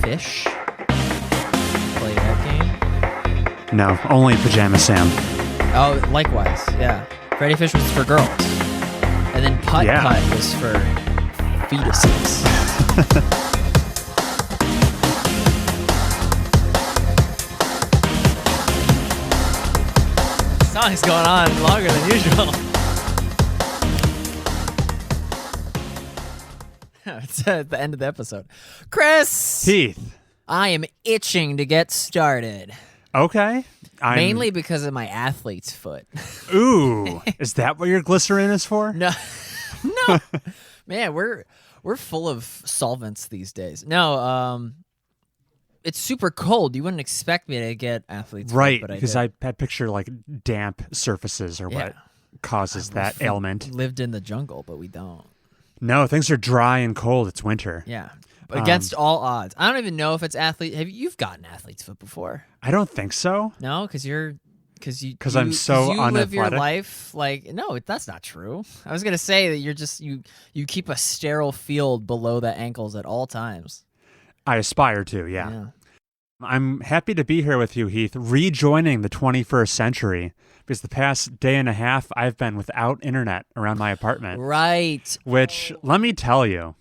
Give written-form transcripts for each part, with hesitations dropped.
Fish? Play that game? No, only Pajama Sam. Oh, likewise, yeah. Freddy Fish was for girls. And then Putt Putt was for fetuses. Song's going on longer than usual. It's at the end of the episode. Chris! Heath. I am itching to get started. Okay. Mainly because of my athlete's foot. Ooh. Is that what your glycerin is for? No. No. Man, we're full of solvents these days. No, it's super cold. You wouldn't expect me to get athlete's right, foot, but because I picture like damp surfaces or what causes that ailment. Lived in the jungle, but we don't. No, things are dry and cold. It's winter. Yeah. Against all odds. I don't even know if it's athlete. You've gotten athlete's foot before? I don't think so. No, because I'm so you unathletic. live your life like no, that's not true. I was gonna say that you're just you keep a sterile field below the ankles at all times. I aspire to, yeah. I'm happy to be here with you, Heath, rejoining the 21st century, because the past day and a half I've been without internet around my apartment. Right. Which, let me tell you,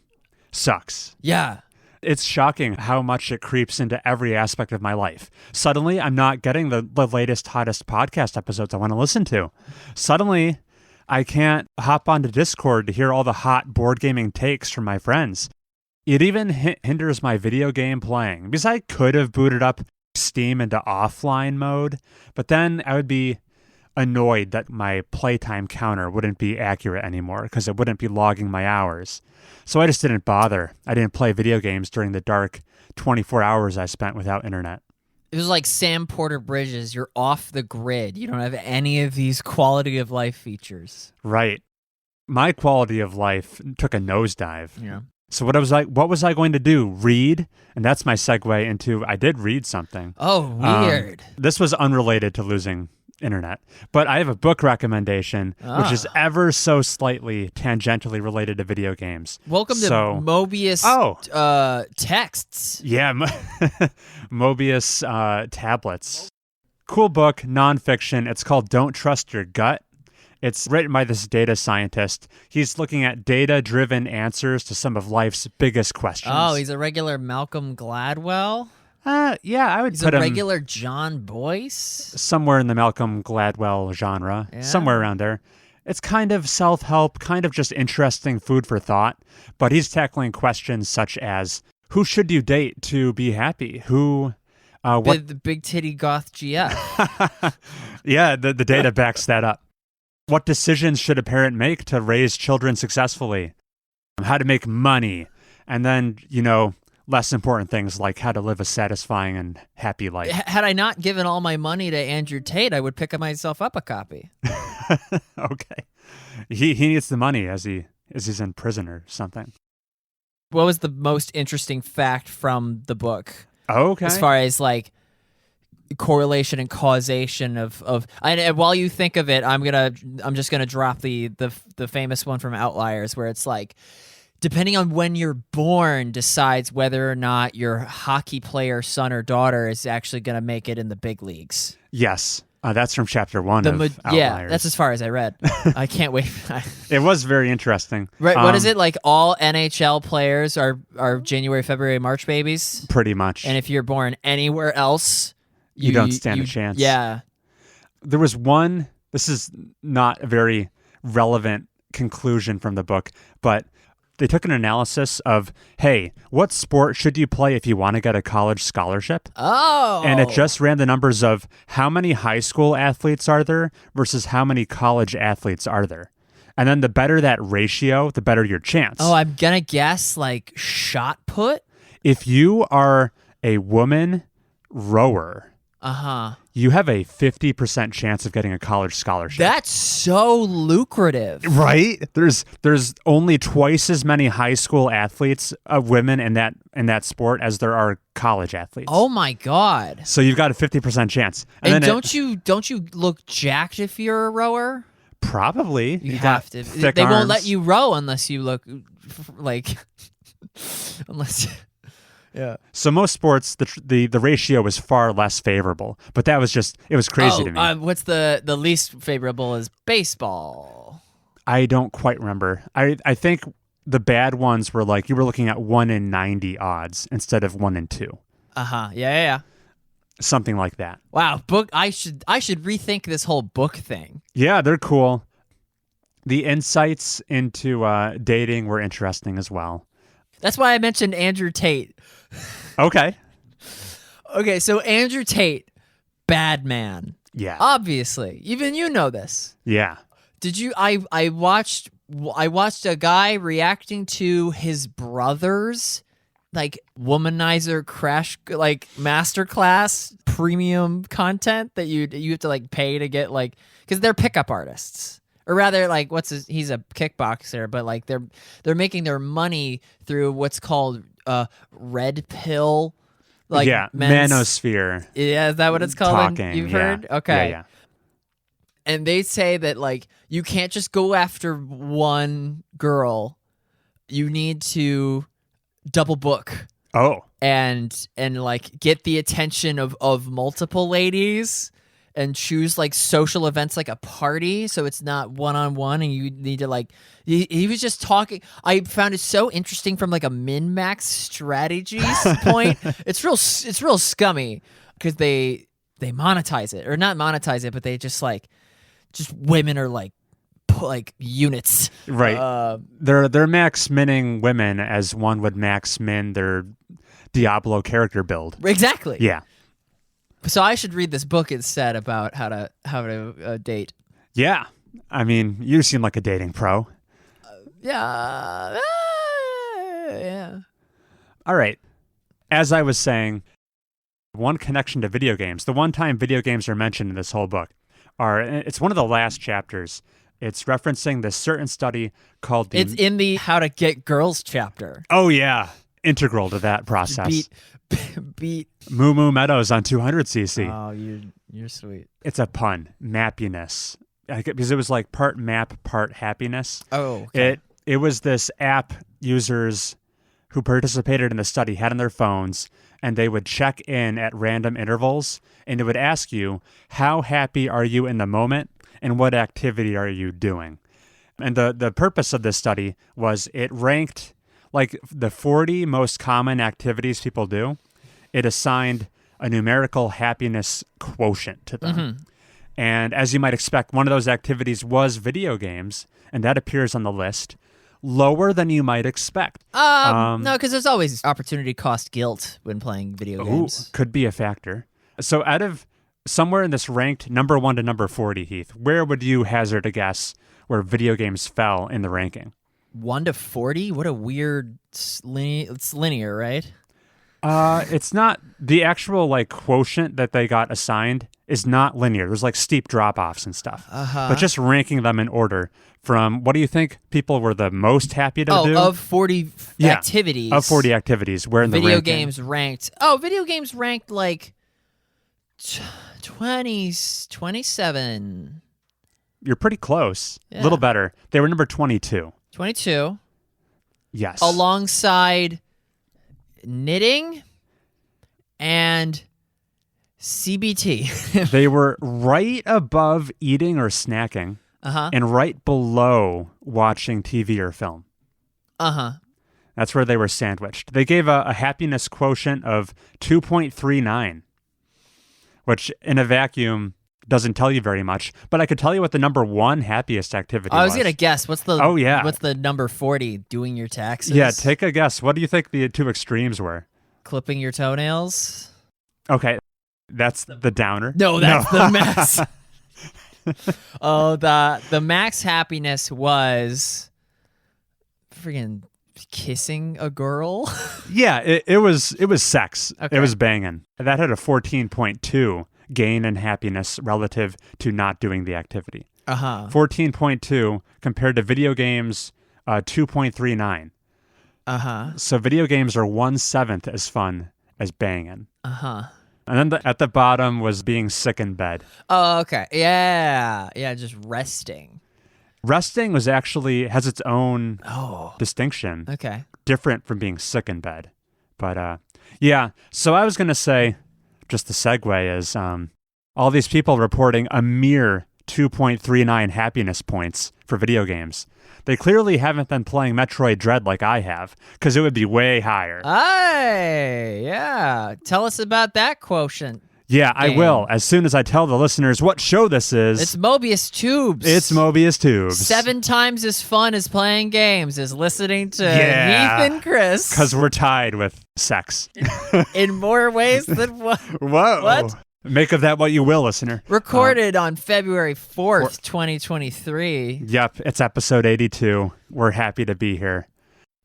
sucks. Yeah. It's shocking how much it creeps into every aspect of my life. Suddenly, I'm not getting the latest, hottest podcast episodes I want to listen to. Suddenly, I can't hop onto Discord to hear all the hot board gaming takes from my friends. It even hinders my video game playing, because I could have booted up Steam into offline mode, but then I would be annoyed that my playtime counter wouldn't be accurate anymore because it wouldn't be logging my hours. So I just didn't bother. I didn't play video games during the dark 24 hours I spent without internet. It was like Sam Porter Bridges. You're off the grid. You don't have any of these quality of life features. Right. My quality of life took a nosedive. Yeah. So what was I going to do? Read? And that's my segue into I did read something. Oh, weird. This was unrelated to losing internet, but I have a book recommendation which is ever so slightly tangentially related to video games. Welcome to Mobius texts. Yeah, Mobius tablets. Cool book, nonfiction. It's called Don't Trust Your Gut. It's written by this data scientist. He's looking at data-driven answers to some of life's biggest questions. Oh, he's a regular Malcolm Gladwell? Yeah, I would He's put a him regular John Boyce? somewhere in the Malcolm Gladwell genre, somewhere around there. It's kind of self-help, kind of just interesting food for thought, but he's tackling questions such as, who should you date to be happy? The big titty goth GF. Yeah, the data backs that up. What decisions should a parent make to raise children successfully? How to make money? And then, less important things like how to live a satisfying and happy life. Had I not given all my money to Andrew Tate, I would pick myself up a copy. Okay. He needs the money as he's in prison or something. What was the most interesting fact from the book? Okay. As far as like correlation and causation of and while you think of it, I'm just gonna drop the famous one from Outliers where it's like, depending on when you're born decides whether or not your hockey player son or daughter is actually going to make it in the big leagues. Yes. That's from chapter 1 of Outliers. Yeah, that's as far as I read. I can't wait. It was very interesting. Right, what is it? Like all NHL players are January, February, March babies? Pretty much. And if you're born anywhere else, you don't stand a chance. Yeah. There was one, this is not a very relevant conclusion from the book, but they took an analysis of, hey, what sport should you play if you want to get a college scholarship? Oh. And it just ran the numbers of how many high school athletes are there versus how many college athletes are there. And then the better that ratio, the better your chance. Oh, I'm going to guess like shot put? If you are a woman rower, you have a 50% chance of getting a college scholarship. That's so lucrative. Right? There's only twice as many high school athletes of women in that sport as there are college athletes. Oh my God. So you've got a 50% chance. And don't you look jacked if you're a rower? Probably. You have to. They won't let you row unless you look like Yeah. So most sports, the ratio was far less favorable. But that was just, it was crazy to me. What's the least favorable is baseball. I don't quite remember. I think the bad ones were like, you were looking at 1 in 90 odds instead of 1 in 2. Yeah. Something like that. Wow, book. I should rethink this whole book thing. Yeah, they're cool. The insights into dating were interesting as well. That's why I mentioned Andrew Tate. Okay. Okay, so Andrew Tate, bad man. Yeah. Obviously, even you know this. Yeah. Did you? I watched a guy reacting to his brother's like womanizer crash like masterclass premium content that you have to like pay to get, like, because they're pickup artists, or rather like he's a kickboxer, but like they're making their money through what's called red pill, like manosphere. Yeah, is that what it's called? Talking, You've heard? Okay. Yeah. And they say that like you can't just go after one girl. You need to double book. Oh. And like get the attention of multiple ladies and choose like social events like a party, so it's not one-on-one and you need to like he was just talking. I found it so interesting from like a min-max strategy point. It's real scummy because they monetize it, or not monetize it, but they just women are like units. Right. They're max minning women as one would max min their Diablo character build. Exactly. Yeah. So I should read this book instead about how to date. Yeah. I mean, you seem like a dating pro. Yeah. Yeah. All right. As I was saying, one connection to video games, the one time video games are mentioned in this whole book, it's one of the last chapters. It's referencing this certain study called It's in the How to Get Girls chapter. Oh, yeah. Integral to that process. Beat Moo Moo Meadows on 200cc. Oh, you're sweet. It's a pun. Mappiness. Because it was like part map, part happiness. Oh, okay. It was this app users who participated in the study had on their phones, and they would check in at random intervals, and it would ask you, how happy are you in the moment, and what activity are you doing? And the purpose of this study was it ranked like the 40 most common activities people do. It assigned a numerical happiness quotient to them. Mm-hmm. And as you might expect, one of those activities was video games, and that appears on the list. Lower than you might expect. No, because there's always opportunity cost guilt when playing video games. Could be a factor. So out of somewhere in this ranked number 1 to number 40, Heath, where would you hazard a guess where video games fell in the ranking? 1 to 40? What a weird it's linear, right? It's not the actual like quotient that they got assigned is not linear. There's like steep drop-offs and stuff. But just ranking them in order from what do you think people were the most happy to do? Of 40 activities. Of 40 activities. Where in the video ranking? games ranked. Oh, video games ranked like 27. You're pretty close. Yeah. A little better. They were number 22. 22. Yes. Alongside knitting and CBT. They were right above eating or snacking and right below watching TV or film. That's where they were sandwiched. They gave a happiness quotient of 2.39, which in a vacuum doesn't tell you very much. But I could tell you what the number 1 happiest activity was. I was going to guess. What's the What's the number 40? Doing your taxes? Yeah, take a guess. What do you think the two extremes were? Clipping your toenails? Okay, that's the downer. No, that's the max. The max happiness was friggin' kissing a girl. Yeah, it was sex. Okay. It was banging. That had a 14.2 gain in happiness relative to not doing the activity. 14.2 compared to video games 2.39. So video games are 1/7 as fun as banging. And then at the bottom was being sick in bed. Oh, okay. Yeah, just resting. Resting has its own distinction. Okay. Different from being sick in bed. But yeah, so I was going to say, just the segue is all these people reporting a mere 2.39 happiness points for video games. They clearly haven't been playing Metroid Dread like I have, because it would be way higher. Hey, yeah. Tell us about that quotient. Yeah, I will, as soon as I tell the listeners what show this is. It's Mobius Tubes. It's Mobius Tubes. 7 times as fun as playing games as listening to Heath and Chris. Because we're tied with sex. In more ways than one. Whoa. What? Make of that what you will, listener. Recorded on February 4th, 2023. Yep, it's episode 82. We're happy to be here.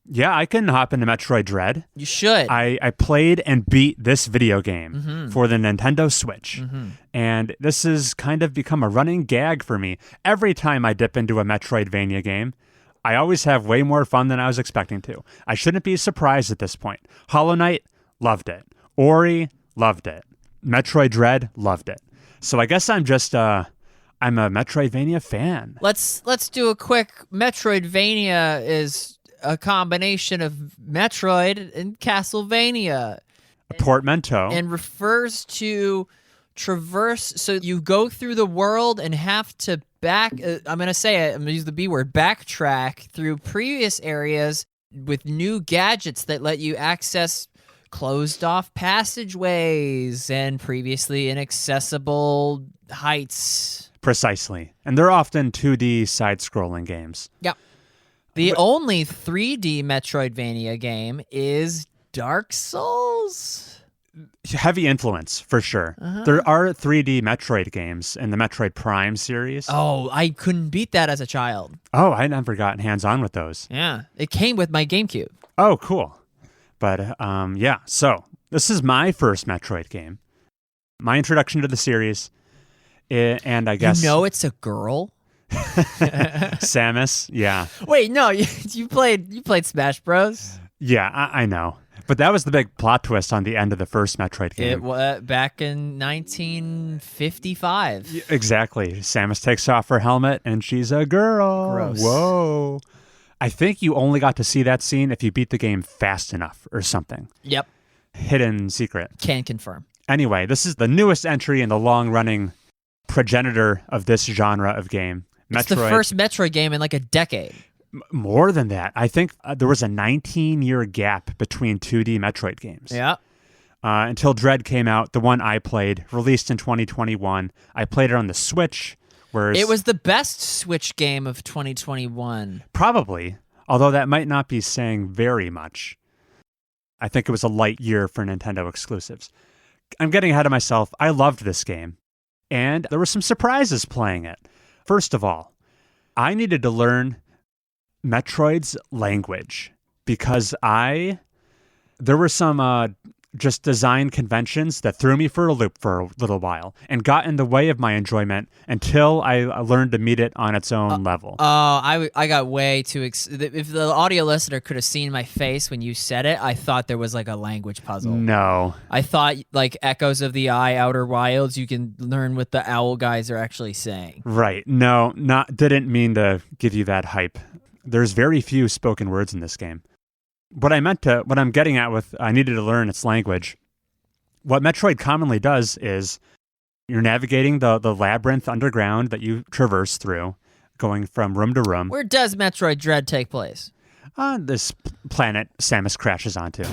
Yeah, I can hop into Metroid Dread. You should. I played and beat this video game for the Nintendo Switch. And this has kind of become a running gag for me. Every time I dip into a Metroidvania game, I always have way more fun than I was expecting to. I shouldn't be surprised at this point. Hollow Knight, loved it. Ori, loved it. Metroid Dread, loved it. So I guess I'm just I'm a Metroidvania fan. Let's do a quick. Metroidvania is a combination of Metroid and Castlevania. A portmanteau. And refers to traverse. So you go through the world and have to I'm going to say it. I'm going to use the B word, backtrack through previous areas with new gadgets that let you access closed off passageways and previously inaccessible heights. Precisely. And they're often 2D side-scrolling games. Yep. The only 3D Metroidvania game is Dark Souls. Heavy influence, for sure. There are 3D Metroid games in the Metroid Prime series. Oh, I couldn't beat that as a child. Oh, I never gotten hands-on with those. Yeah. It came with my GameCube. Oh, cool. But yeah, so this is my first Metroid game. My introduction to the series. And I guess... You know it's a girl? Samus, yeah. Wait, no, you played Smash Bros? Yeah, I know. But that was the big plot twist on the end of the first Metroid game. It was back in 1955. Exactly. Samus takes off her helmet and she's a girl. Gross. Whoa. I think you only got to see that scene if you beat the game fast enough or something. Yep. Hidden secret. Can confirm. Anyway, this is the newest entry in the long-running progenitor of this genre of game. Metroid. It's the first Metroid game in like a decade. More than that. I think there was a 19-year gap between 2D Metroid games. Yeah. Until Dread came out, the one I played, released in 2021. I played it on the Switch. It was the best Switch game of 2021. Probably, although that might not be saying very much. I think it was a light year for Nintendo exclusives. I'm getting ahead of myself. I loved this game, and there were some surprises playing it. First of all, I needed to learn Metroid's language because there were some just design conventions that threw me for a loop for a little while and got in the way of my enjoyment until I learned to meet it on its own level. I got way too... if the audio listener could have seen my face when you said it, I thought there was like a language puzzle. No. I thought like Echoes of the Eye, Outer Wilds, you can learn what the owl guys are actually saying. Right. No, didn't mean to give you that hype. There's very few spoken words in this game. What I'm getting at with I needed to learn its language, what Metroid commonly does is you're navigating the labyrinth underground that you traverse through, going from room to room. Where does Metroid Dread take place? On this planet Samus crashes onto.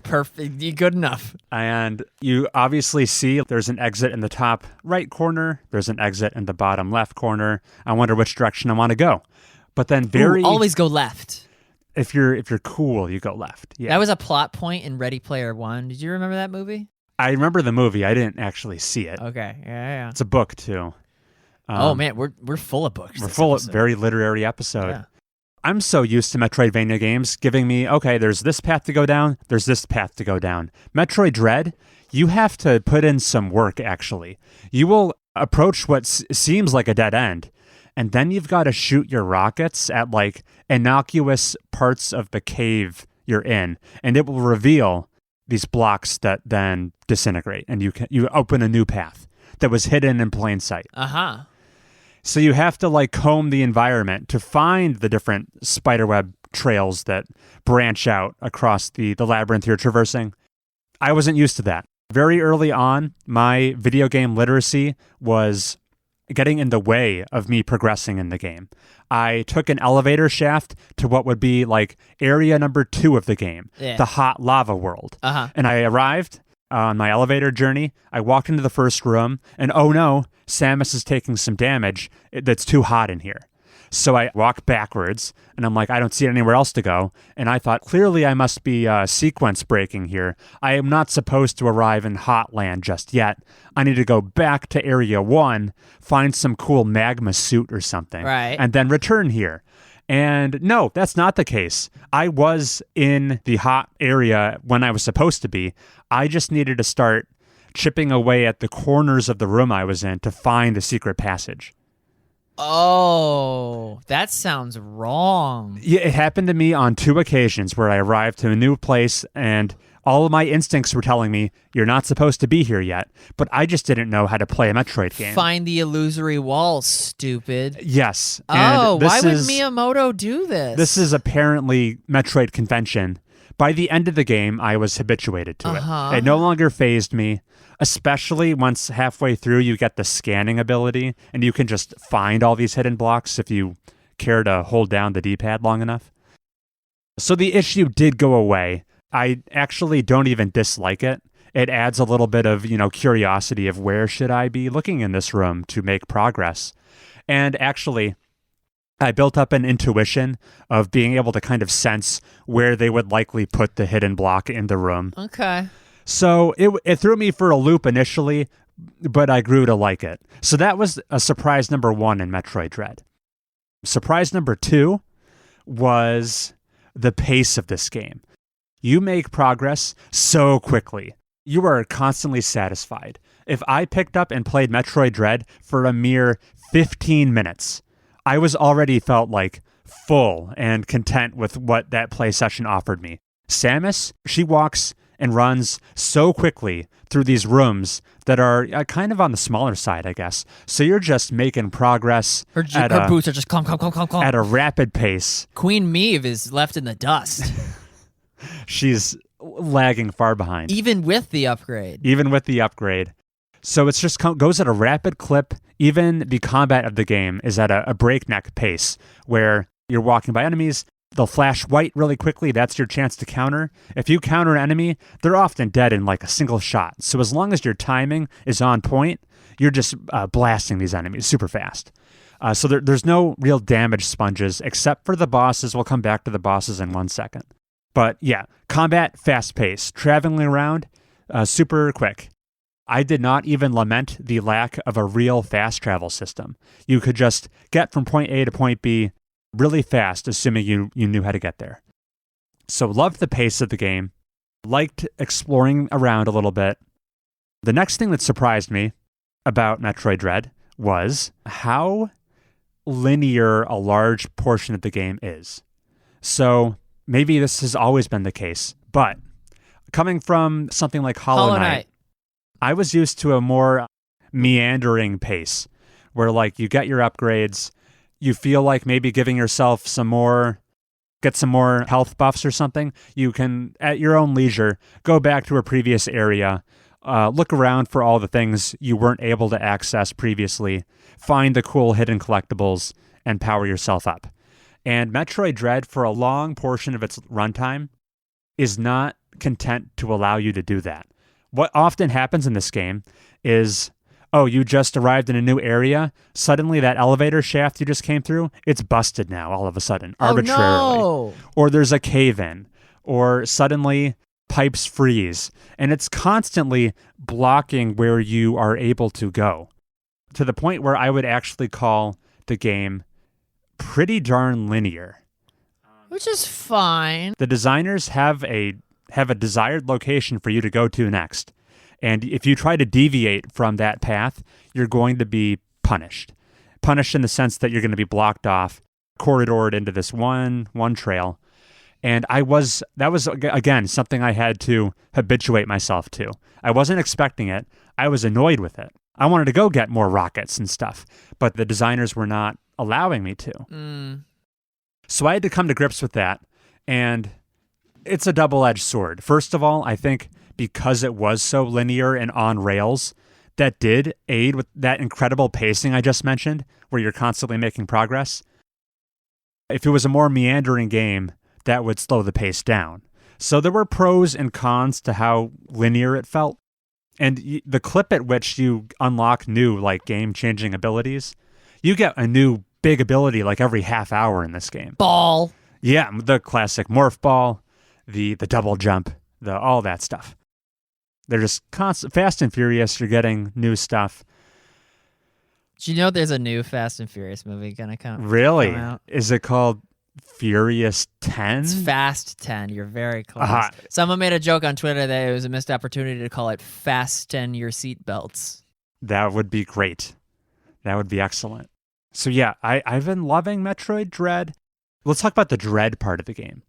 Perfect. Good enough. And you obviously see there's an exit in the top right corner. There's an exit in the bottom left corner. I wonder which direction I want to go. But then always go left. If you're cool, you go left. Yeah. That was a plot point in Ready Player One. Did you remember that movie? I remember the movie. I didn't actually see it. Okay. Yeah. It's a book too. Oh man, we're full of books. We're full of very literary episode. Yeah. I'm so used to Metroidvania games giving me, okay, there's this path to go down, there's this path to go down. Metroid Dread, you have to put in some work, actually. You will approach what seems like a dead end, and then you've got to shoot your rockets at like innocuous parts of the cave you're in, and it will reveal these blocks that then disintegrate, and you open a new path that was hidden in plain sight. Uh-huh. So you have to like comb the environment to find the different spiderweb trails that branch out across the labyrinth you're traversing. I wasn't used to that. Very early on, my video game literacy was getting in the way of me progressing in the game. I took an elevator shaft to what would be like area number 2 of the game, the hot lava world. And I arrived on my elevator journey. I walked into the first room, and oh no, Samus is taking some damage. That's too hot in here. So I walked backwards, and I'm like, I don't see anywhere else to go. And I thought, clearly I must be sequence breaking here. I am not supposed to arrive in Hotland just yet. I need to go back to Area 1, find some cool magma suit or something, and then return here. And no, that's not the case. I was in the hot area when I was supposed to be. I just needed to start chipping away at the corners of the room I was in to find the secret passage. Oh, that sounds wrong. Yeah, it happened to me on 2 occasions where I arrived to a new place and all of my instincts were telling me, you're not supposed to be here yet, but I just didn't know how to play a Metroid game. Find the illusory wall, stupid. Yes. Oh, why would Miyamoto do this? This is apparently Metroid convention. By the end of the game, I was habituated to it. It no longer fazed me. Especially once halfway through you get the scanning ability and you can just find all these hidden blocks if you care to hold down the D-pad long enough. So the issue did go away. I actually don't even dislike it. It adds a little bit of, curiosity of where should I be looking in this room to make progress. And actually, I built up an intuition of being able to kind of sense where they would likely put the hidden block in the room. Okay. So it threw me for a loop initially, but I grew to like it. So that was a surprise number 1 in Metroid Dread. Surprise number 2 was the pace of this game. You make progress so quickly. You are constantly satisfied. If I picked up and played Metroid Dread for a mere 15 minutes, I was already felt like full and content with what that play session offered me. Samus, she walks and runs so quickly through these rooms that are kind of on the smaller side, I guess. So you're just making progress. Her boots are just clomp, clomp, clomp, clomp, clomp. At a rapid pace. Queen Maeve is left in the dust. She's lagging far behind. Even with the upgrade. So it's just goes at a rapid clip. Even the combat of the game is at a breakneck pace where you're walking by enemies. They'll flash white really quickly. That's your chance to counter. If you counter an enemy, they're often dead in like a single shot. So as long as your timing is on point, you're just blasting these enemies super fast. So there's no real damage sponges except for the bosses. We'll come back to the bosses in 1 second. But yeah, combat fast-paced. Traveling around super quick. I did not even lament the lack of a real fast travel system. You could just get from point A to point B really fast, assuming you knew how to get there. So loved the pace of the game, liked exploring around a little bit. The next thing that surprised me about Metroid Dread was how linear a large portion of the game is. So maybe this has always been the case, but coming from something like Hollow Knight, I was used to a more meandering pace where like you get your upgrades, you feel like maybe giving yourself get some more health buffs or something. You can, at your own leisure, go back to a previous area, look around for all the things you weren't able to access previously, find the cool hidden collectibles, and power yourself up. And Metroid Dread, for a long portion of its runtime, is not content to allow you to do that. What often happens in this game is, you just arrived in a new area. Suddenly that elevator shaft you just came through, it's busted now all of a sudden, arbitrarily. No. Or there's a cave-in. Or suddenly pipes freeze. And it's constantly blocking where you are able to go. To the point where I would actually call the game pretty darn linear. Which is fine. The designers have a desired location for you to go to next. And if you try to deviate from that path, you're going to be punished. Punished in the sense that you're going to be blocked off, corridored into this one trail. And that was, again, something I had to habituate myself to. I wasn't expecting it. I was annoyed with it. I wanted to go get more rockets and stuff, but the designers were not allowing me to. So I had to come to grips with that, and it's a double-edged sword. First of all, I think because it was so linear and on rails, that did aid with that incredible pacing I just mentioned, where you're constantly making progress. If it was a more meandering game, that would slow the pace down. So there were pros and cons to how linear it felt. And the clip at which you unlock new, like, game-changing abilities, you get a new big ability like every half hour in this game. Ball. Yeah, the classic morph ball, the double jump, all that stuff. They're just fast and furious. You're getting new stuff. Do you know there's a new Fast and Furious movie gonna come? Really? Come out? Is it called Furious 10? It's Fast 10. You're very close. Someone made a joke on Twitter that it was a missed opportunity to call it Fasten Your Seatbelts. That would be great. That would be excellent. So yeah, I've been loving Metroid Dread. Let's talk about the Dread part of the game.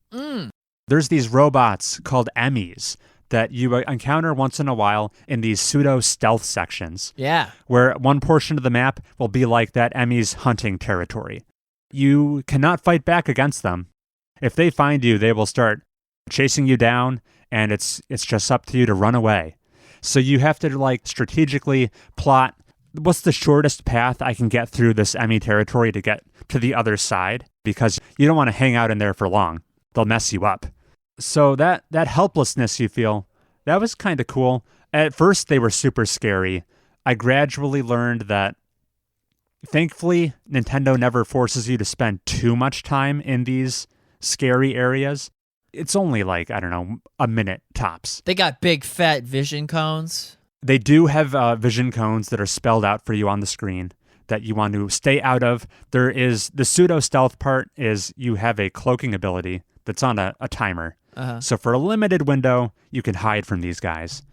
There's these robots called Emmys that you encounter once in a while in these pseudo-stealth sections. Yeah. Where one portion of the map will be like that Emmy's hunting territory. You cannot fight back against them. If they find you, they will start chasing you down, and it's just up to you to run away. So you have to like strategically plot, what's the shortest path I can get through this Emmy territory to get to the other side? Because you don't want to hang out in there for long. They'll mess you up. So that helplessness you feel, that was kind of cool. At first, they were super scary. I gradually learned that, thankfully, Nintendo never forces you to spend too much time in these scary areas. It's only like, I don't know, a minute tops. They got big fat vision cones. They do have vision cones that are spelled out for you on the screen that you want to stay out of. There is the pseudo-stealth part is you have a cloaking ability that's on a timer. So for a limited window, you can hide from these guys.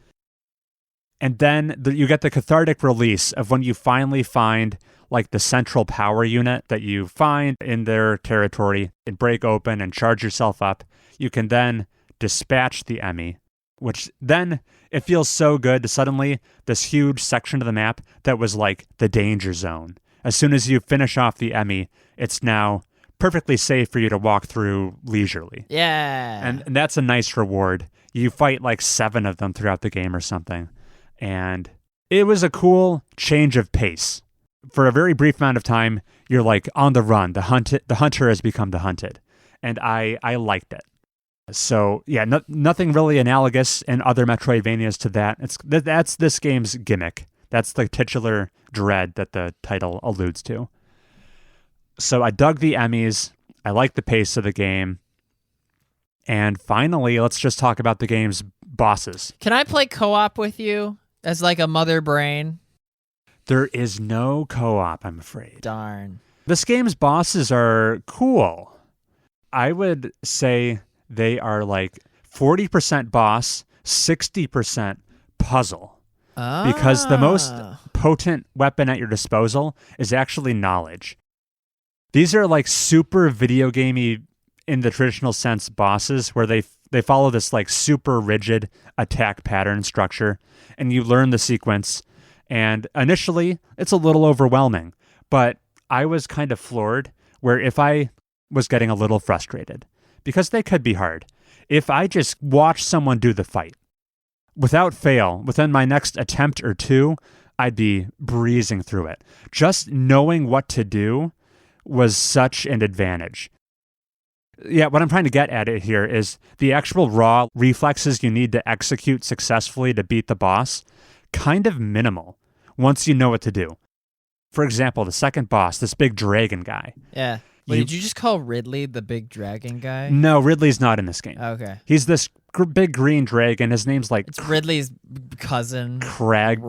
And then you get the cathartic release of when you finally find like the central power unit that you find in their territory and break open and charge yourself up. You can then dispatch the Emmy, which then it feels so good to suddenly this huge section of the map that was like the danger zone. As soon as you finish off the Emmy, it's now perfectly safe for you to walk through leisurely. Yeah. And that's a nice reward. You fight like 7 of them throughout the game or something. And it was a cool change of pace. For a very brief amount of time, you're like on the run. The hunter has become the hunted. And I liked it. So yeah, nothing really analogous in other Metroidvanias to that. That's this game's gimmick. That's the titular dread that the title alludes to. So I dug the Emmys. I like the pace of the game. And finally, let's just talk about the game's bosses. Can I play co-op with you as like a mother brain? There is no co-op, I'm afraid. Darn. This game's bosses are cool. I would say they are like 40% boss, 60% puzzle. Because the most potent weapon at your disposal is actually knowledge. These are like super video gamey in the traditional sense bosses where they follow this like super rigid attack pattern structure, and you learn the sequence. And initially, it's a little overwhelming, but I was kind of floored where if I was getting a little frustrated, because they could be hard, if I just watch someone do the fight, without fail, within my next attempt or two, I'd be breezing through it. Just knowing what to do was such an advantage. Yeah, what I'm trying to get at it here is the actual raw reflexes you need to execute successfully to beat the boss, kind of minimal once you know what to do. For example, the second boss, this big dragon guy. Yeah. Wait, did you just call Ridley the big dragon guy? No, Ridley's not in this game. Okay. He's this big green dragon. His name's like... It's Ridley's cousin. Crag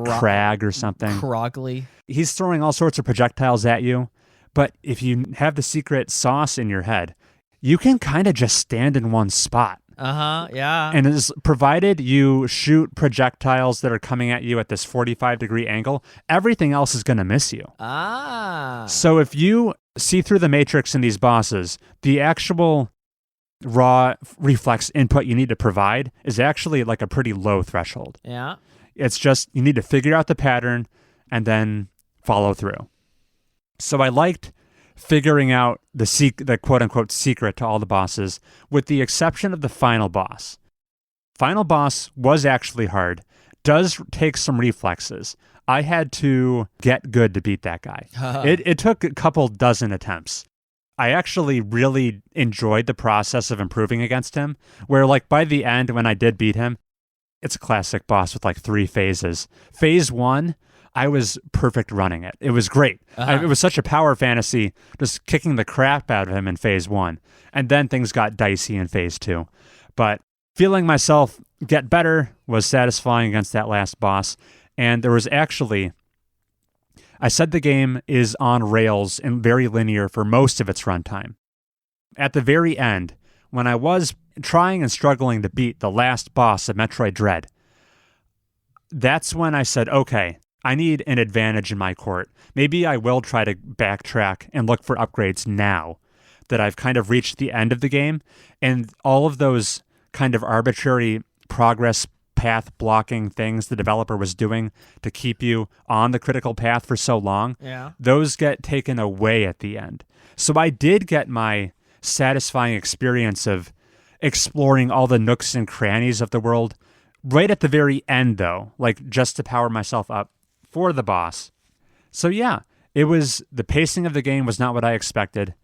or something. Crogley. He's throwing all sorts of projectiles at you, but if you have the secret sauce in your head, you can kind of just stand in one spot. Yeah. And it is provided you shoot projectiles that are coming at you at this 45-degree angle, everything else is going to miss you. So if you see through the matrix in these bosses, the actual raw reflex input you need to provide is actually like a pretty low threshold. Yeah. It's just you need to figure out the pattern and then follow through. So I liked figuring out the quote-unquote secret to all the bosses, with the exception of the final boss. Final boss was actually hard, does take some reflexes. I had to get good to beat that guy. It took a couple dozen attempts. I actually really enjoyed the process of improving against him, where like by the end when I did beat him, it's a classic boss with like 3 phases. Phase 1, I was perfect running it. It was great. It was such a power fantasy, just kicking the crap out of him in phase 1. And then things got dicey in phase 2. But feeling myself get better was satisfying against that last boss. And there was actually, I said the game is on rails and very linear for most of its runtime. At the very end, when I was trying and struggling to beat the last boss of Metroid Dread, that's when I said, okay, I need an advantage in my court. Maybe I will try to backtrack and look for upgrades now that I've kind of reached the end of the game. And all of those kind of arbitrary progress path blocking things the developer was doing to keep you on the critical path for so long, those get taken away at the end. So I did get my satisfying experience of exploring all the nooks and crannies of the world right at the very end, though, like just to power myself up for the boss. So yeah, the pacing of the game was not what I expected.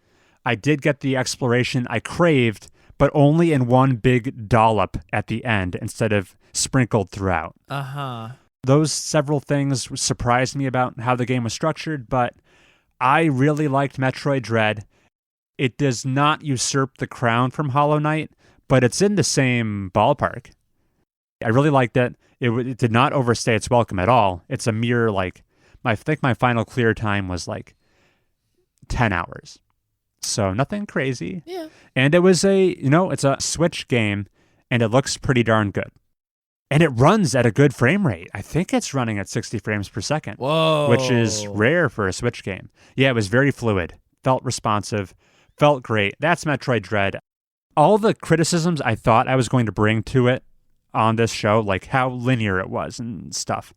I did get the exploration I craved, but only in one big dollop at the end instead of sprinkled throughout. Those several things surprised me about how the game was structured, but I really liked Metroid Dread. It does not usurp the crown from Hollow Knight, but it's in the same ballpark. I really liked it. It did not overstay its welcome at all. It's a mere, I think my final clear time was 10 hours. So nothing crazy. Yeah. And it was it's a Switch game, and it looks pretty darn good. And it runs at a good frame rate. I think it's running at 60 frames per second. Whoa. Which is rare for a Switch game. Yeah, it was very fluid. Felt responsive. Felt great. That's Metroid Dread. All the criticisms I thought I was going to bring to it on this show, like how linear it was and stuff,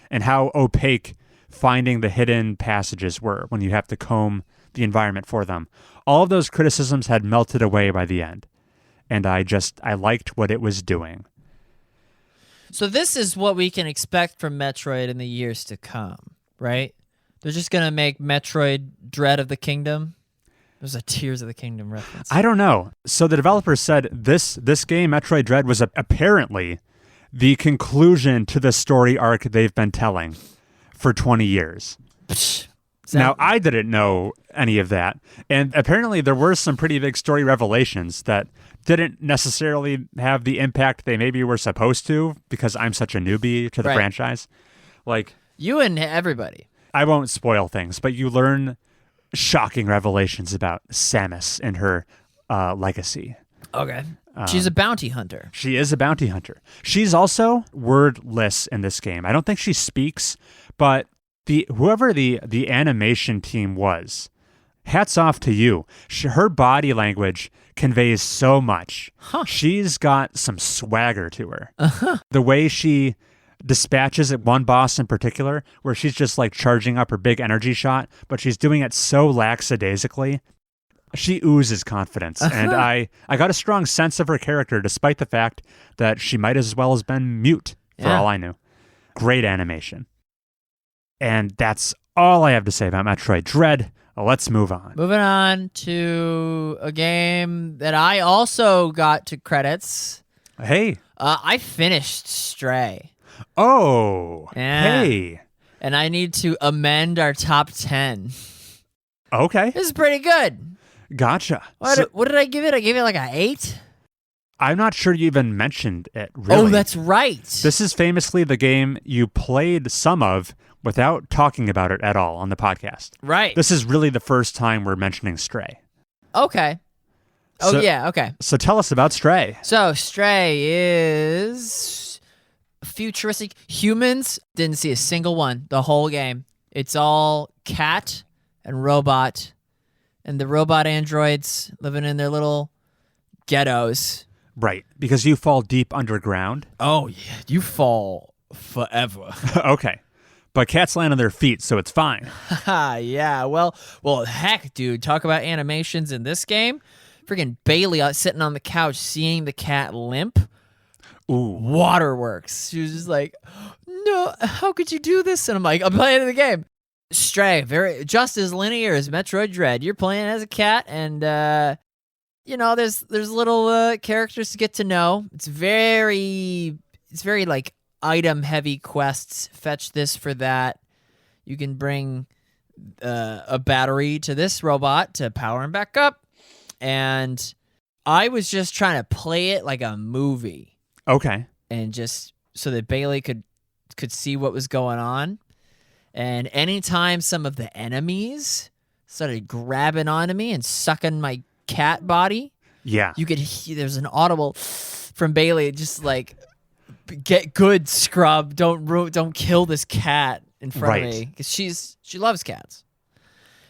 and how opaque finding the hidden passages were when you have to comb the environment for them. All of those criticisms had melted away by the end, and I liked what it was doing. So this is what we can expect from Metroid in the years to come, right? They're just going to make Metroid Dread of the Kingdom. There's a Tears of the Kingdom reference. I don't know. So the developer said this game, Metroid Dread, was apparently the conclusion to the story arc they've been telling for 20 years. Now, I didn't know any of that. And apparently there were some pretty big story revelations that didn't necessarily have the impact they maybe were supposed to, because I'm such a newbie to the franchise. You and everybody. I won't spoil things, but you learn shocking revelations about Samus and her legacy. Okay. She's a bounty hunter. She is a bounty hunter. She's also wordless in this game. I don't think she speaks, but whoever the animation team was, hats off to you. Her body language conveys so much. She's got some swagger to her. The way she dispatches at one boss in particular, where she's just charging up her big energy shot, but she's doing it so lackadaisically. She oozes confidence, and I got a strong sense of her character, despite the fact that she might as well have been mute, for all I knew. Great animation. And that's all I have to say about Metroid Dread. Let's move on. Moving on to a game that I also got to credits. Hey. I finished Stray. Oh, yeah. Hey. And I need to amend our top 10. Okay. This is pretty good. Gotcha. What did I give it? I gave it an 8? I'm not sure you even mentioned it, really. Oh, that's right. This is famously the game you played some of without talking about it at all on the podcast. Right. This is really the first time we're mentioning Stray. Okay. Okay. So tell us about Stray. So Stray is futuristic. Humans didn't see a single one the whole game. It's all cat and robot, and the robot androids living in their little ghettos. Right, because you fall deep underground. Oh, yeah. You fall forever. Okay. But cats land on their feet, so it's fine. Yeah. Well, heck, dude. Talk about animations in this game. Freaking Bailey sitting on the couch, seeing the cat limp. Ooh. Waterworks. She was just like, no, how could you do this? And I'm like, I'm playing the game. Stray, just as linear as Metroid Dread. You're playing as a cat, and there's little characters to get to know. It's very like item heavy quests. Fetch this for that. You can bring a battery to this robot to power him back up. And I was just trying to play it like a movie. Okay. And just so that Bailey could see what was going on. And anytime some of the enemies started grabbing onto me and sucking my cat body, yeah, you could hear there's an audible from Bailey, just like, get good, scrub. Don't kill this cat in front of me, because she loves cats.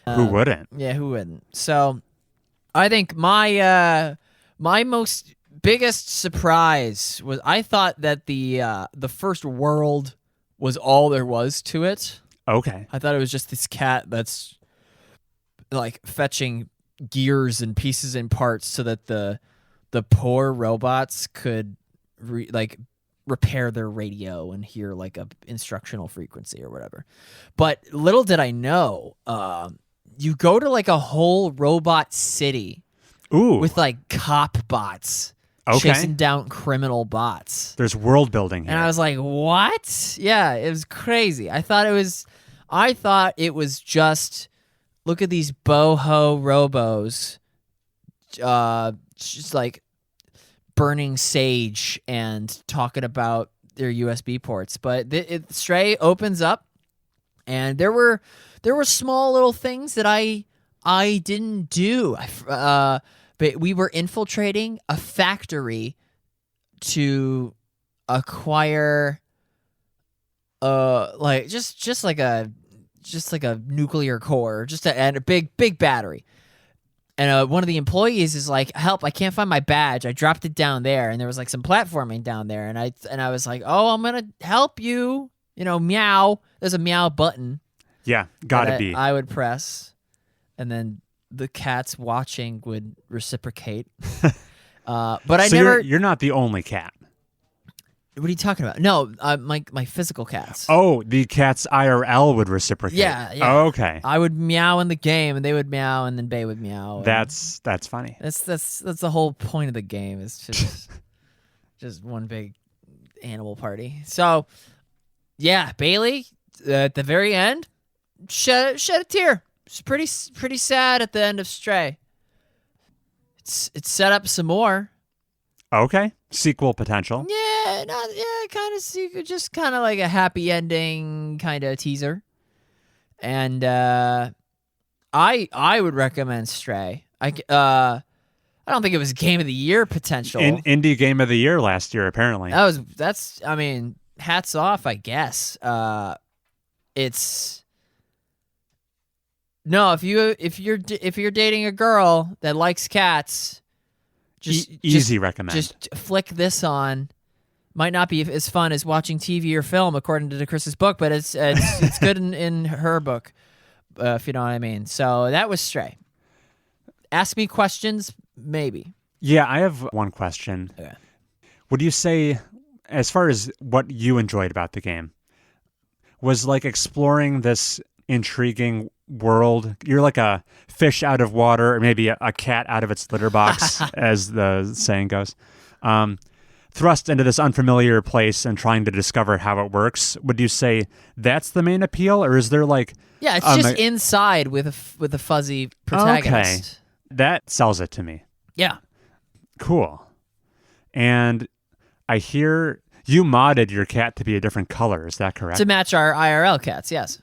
Who wouldn't? Yeah, who wouldn't? So I think my most biggest surprise was I thought that the first world was all there was to it. Okay. I thought it was just this cat that's like fetching gears and pieces and parts so that the poor robots could repair their radio and hear like a instructional frequency or whatever. But little did I know, you go to like a whole robot city. Ooh. With like cop bots. Okay. Chasing down criminal bots. There's world building here. And I was like, what? Yeah, it was crazy. I thought it was just, look at these boho robos just like burning sage and talking about their USB ports. But Stray opens up, and there were small little things that I didn't do. But we were infiltrating a factory to acquire just like a nuclear core, and a big battery. And one of the employees is like, "Help, I can't find my badge. I dropped it down there." And there was like some platforming down there, and I was like, "Oh, I'm going to help you." Meow. There's a meow button. Yeah, got to be. I would press, and then the cats watching would reciprocate. But You're not the only cat. What are you talking about? No, my physical cats. Oh, the cats IRL would reciprocate. Yeah. Oh, okay. I would meow in the game, and they would meow, and then Bay would meow. That's funny. That's the whole point of the game. It's just one big animal party. So, yeah, Bailey at the very end shed a tear. It's pretty sad at the end of Stray. It's set up some more. Okay. Sequel potential. Yeah, kind of sequel, just kind of like a happy ending kind of teaser. And I would recommend Stray. I don't think it was Game of the Year potential. Indie Game of the Year last year, apparently. I mean, hats off, I guess. It's no, if you're dating a girl that likes cats, easy recommend. Just flick this on. Might not be as fun as watching TV or film, according to Chris's book, but it's good in her book, if you know what I mean. So that was Stray. Ask me questions, maybe. Yeah, I have one question. Okay. Would you say, as far as what you enjoyed about the game, was like exploring this intriguing world? You're like a fish out of water, or maybe a cat out of its litter box, as the saying goes. Thrust into this unfamiliar place and trying to discover how it works. Would you say that's the main appeal, or is there like... Yeah, it's just inside with a fuzzy protagonist. Okay. That sells it to me. Yeah. Cool. And I hear you modded your cat to be a different color. Is that correct? To match our IRL cats, yes.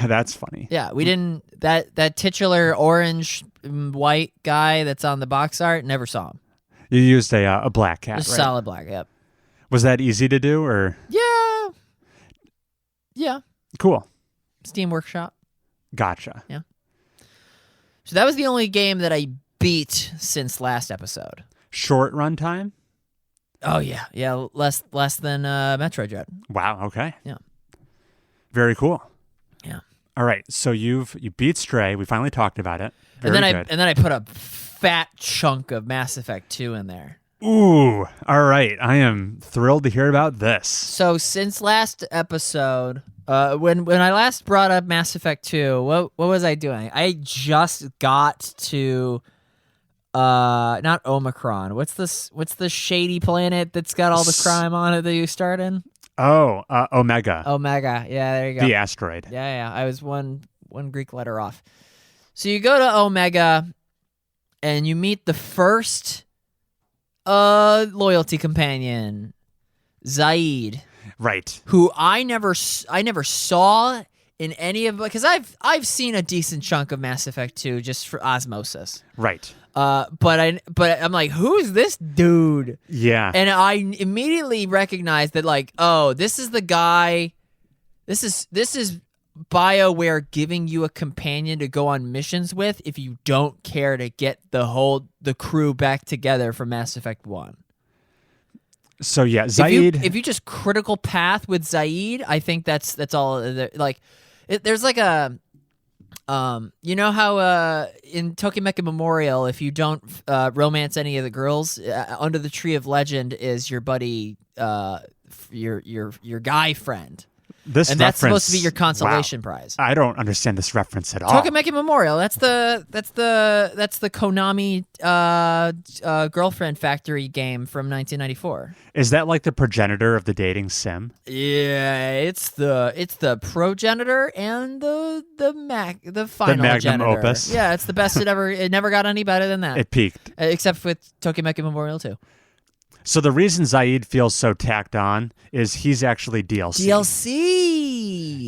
That's funny. Yeah, we didn't... That titular orange white guy that's on the box art, never saw him. You used a black cat, right? Solid black, yep. Was that easy to do, or? Yeah. Cool. Steam Workshop. Gotcha. Yeah. So that was the only game that I beat since last episode. Short runtime? Oh, yeah. Yeah, less than Metroid Dread. Wow, okay. Yeah. Very cool. Yeah. All right. So you beat Stray. We finally talked about it. Very good. And then I put a fat chunk of Mass Effect 2 in there. Ooh. All right. I am thrilled to hear about this. So since last episode, when I last brought up Mass Effect 2, what was I doing? I just got to not Omicron. What's the shady planet that's got all the crime on it that you start in? Oh, Omega. Omega. Yeah, there you go. The asteroid. Yeah. I was one Greek letter off. So you go to Omega and you meet the first loyalty companion, Zaid. Right. Who I never saw in any of, because I've seen a decent chunk of Mass Effect 2 just for osmosis. Right. But I'm like, who's this dude? Yeah. And I immediately recognized that, like, oh, this is the guy. This is BioWare giving you a companion to go on missions with if you don't care to get the crew back together for Mass Effect 1. So yeah, Zaid. If you just critical path with Zaid, I think that's all. Like, there's like a, you know how in Tokimeki Memorial, if you don't romance any of the girls, under the Tree of Legend is your buddy, your guy friend. This and that's supposed to be your wow. consolation prize. I don't understand this reference at all. Tokimeki Memorial. That's the Konami girlfriend factory game from 1994. Is that like the progenitor of the dating sim? Yeah, it's the progenitor and the final magnum genitor. opus. Yeah, it's the best it ever. It never got any better than that. It peaked, except with Tokimeki Memorial 2. So the reason Zaid feels so tacked on is he's actually DLC.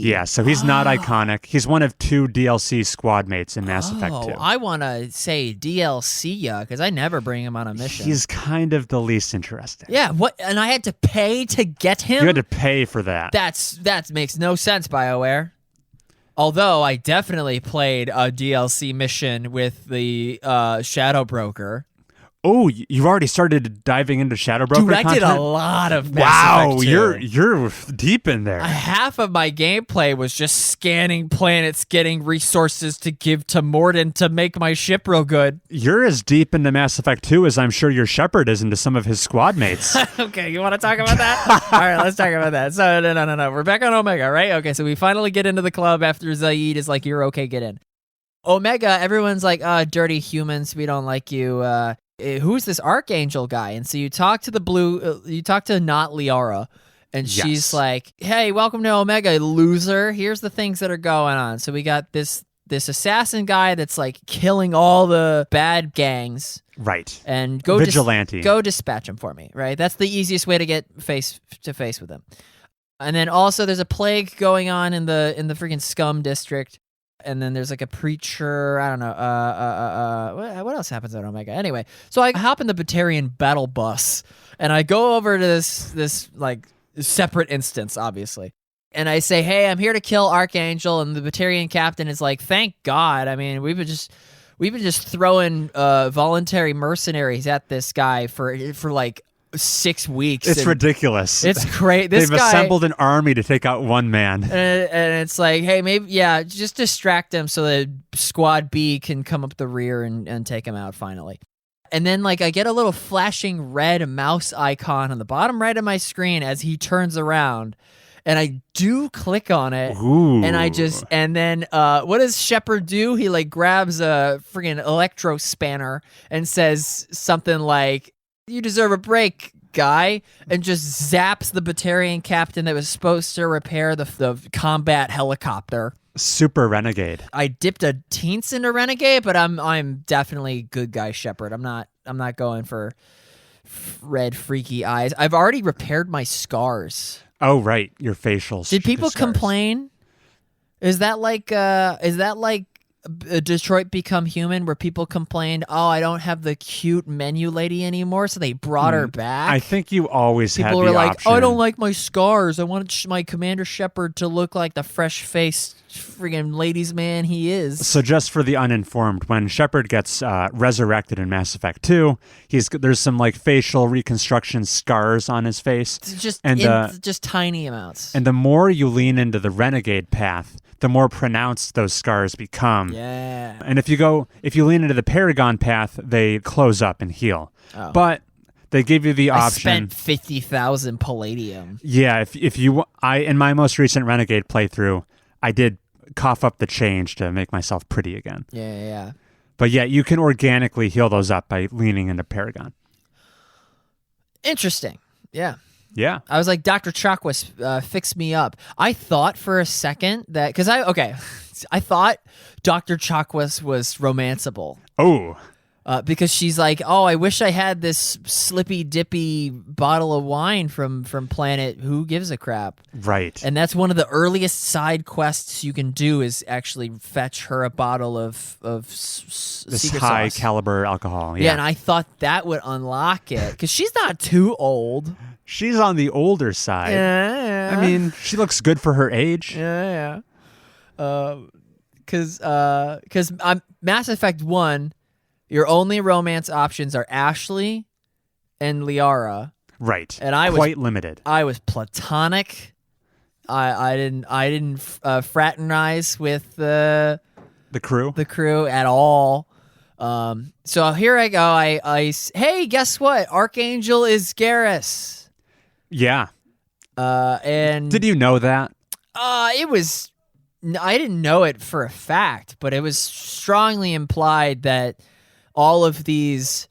Yeah, so he's not iconic. He's one of 2 DLC squad mates in Mass Effect 2. I want to say DLC, because I never bring him on a mission. He's kind of the least interesting. Yeah, what? And I had to pay to get him? You had to pay for that. That makes no sense, BioWare. Although I definitely played a DLC mission with the Shadow Broker. Oh, you've already started diving into Shadow Broker content? Dude, I did a lot of Mass Effect 2. You're deep in there. Half of my gameplay was just scanning planets, getting resources to give to Mordin to make my ship real good. You're as deep into Mass Effect 2 as I'm sure your Shepard is into some of his squad mates. Okay, you want to talk about that? All right, let's talk about that. So, no. We're back on Omega, right? Okay, so we finally get into the club after Zaid is like, you're okay, get in. Omega, everyone's like, dirty humans, we don't like you. Who's this Archangel guy? And so you talk to you talk to not Liara, and she's like, hey, welcome to Omega, loser. Here's the things that are going on. So we got this assassin guy that's like killing all the bad gangs. Right. And go vigilante. Go dispatch him for me, right? That's the easiest way to get face to face with him. And then also there's a plague going on in the freaking scum district. And then there's like a preacher. I don't know. What else happens at Omega? Anyway, so I hop in the Batarian battle bus, and I go over to this like separate instance, obviously. And I say, hey, I'm here to kill Archangel. And the Batarian captain is like, thank God. I mean, we've been just throwing voluntary mercenaries at this guy for like 6 weeks. It's ridiculous. It's great. They've assembled an army to take out one man. And it's like, hey, maybe, just distract him so that Squad B can come up the rear and take him out finally. And then, like, I get a little flashing red mouse icon on the bottom right of my screen as he turns around. And I do click on it. Ooh. And then what does Shepard do? He, like, grabs a friggin' electro spanner and says something like, you deserve a break, guy, and just zaps the Batarian captain that was supposed to repair the combat helicopter. Super renegade. I dipped a teens into renegade, but I'm definitely good guy Shepard. I'm not going for red freaky eyes. I've already repaired my scars. Oh right, your facial. Did people scars. complain? Is that like Detroit Become Human, where people complained, "Oh, I don't have the cute menu lady anymore," so they brought her back. I think you always had People the were like, option. "Oh, I don't like my scars. I want my Commander Shepard to look like the fresh-faced friggin' ladies' man he is." So just for the uninformed, when Shepard gets resurrected in Mass Effect 2, there's some like facial reconstruction scars on his face. It's just tiny amounts. And the more you lean into the renegade path, the more pronounced those scars become. Yeah. And if you lean into the Paragon path, they close up and heal. Oh. But they give you the I option. spent 50,000 palladium. Yeah, if you in my most recent renegade playthrough, I did cough up the change to make myself pretty again. Yeah. But yeah, you can organically heal those up by leaning into Paragon. Interesting. Yeah. Yeah. I was like, Dr. Chakwas, fix me up. I thought for a second that, because I thought Dr. Chakwas was romanceable. Oh. Because she's like, oh, I wish I had this slippy dippy bottle of wine from planet Who Gives a Crap. Right. And that's one of the earliest side quests you can do is actually fetch her a bottle of this secret high sauce. caliber alcohol. Yeah, and I thought that would unlock it because she's not too old. She's on the older side. Yeah. I mean, she looks good for her age. Yeah. Because Mass Effect 1, your only romance options are Ashley and Liara. Right. And I was quite limited. I was platonic. I didn't fraternize with the crew at all. So here I go. Hey, guess what? Archangel is Garrus. Yeah. And did you know that? It was. I didn't know it for a fact, but it was strongly implied that all of these.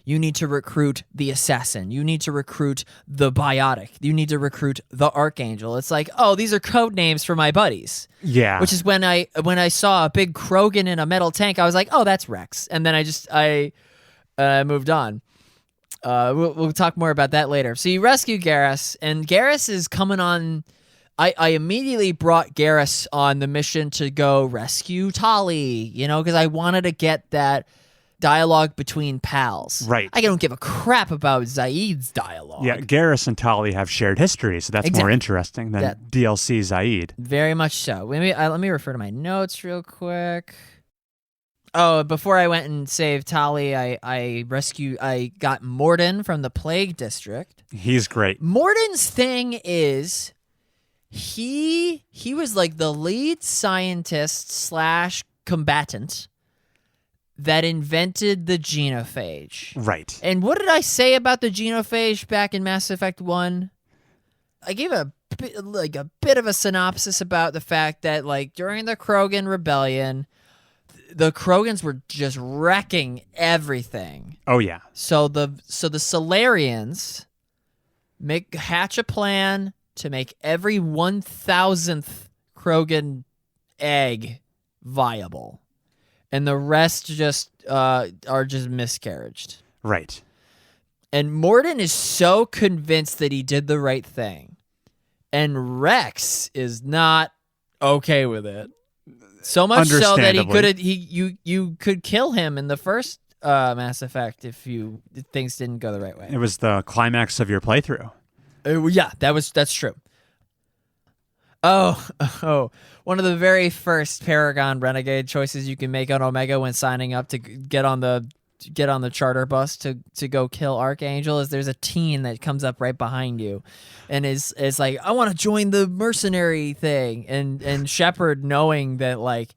You need to recruit the assassin. You need to recruit the biotic. You need to recruit the archangel. It's like, oh, these are code names for my buddies. Yeah. Which is when I saw a big Krogan in a metal tank, I was like, oh, that's Rex. And then I moved on. We'll talk more about that later. So you rescue Garrus, and Garrus is coming on. I immediately brought Garrus on the mission to go rescue Tali, because I wanted to get that dialogue between pals. Right. I don't give a crap about Zaid's dialogue. Yeah, Garrus and Tali have shared history, so that's more interesting than DLC Zaid. Very much so. Let me refer to my notes real quick. Oh, before I went and saved Tali, I got Morden from the Plague District. He's great. Morden's thing is he was like the lead scientist / combatant that invented the genophage. Right. And what did I say about the genophage back in Mass Effect 1? I gave a bit of a synopsis about the fact that during the Krogan rebellion, the Krogans were just wrecking everything. Oh yeah. So the Solarians hatch a plan to make every 1,000th Krogan egg viable. And the rest just are just miscarriaged. Right. And Morden is so convinced that he did the right thing. And Rex is not okay with it. So much so that you could kill him in the first Mass Effect if things didn't go the right way. It was the climax of your playthrough. Yeah, that's true. Oh, one of the very first Paragon Renegade choices you can make on Omega when signing up to get on the charter bus to go kill Archangel is there's a teen that comes up right behind you and is like, I want to join the mercenary thing, and Shepard, knowing that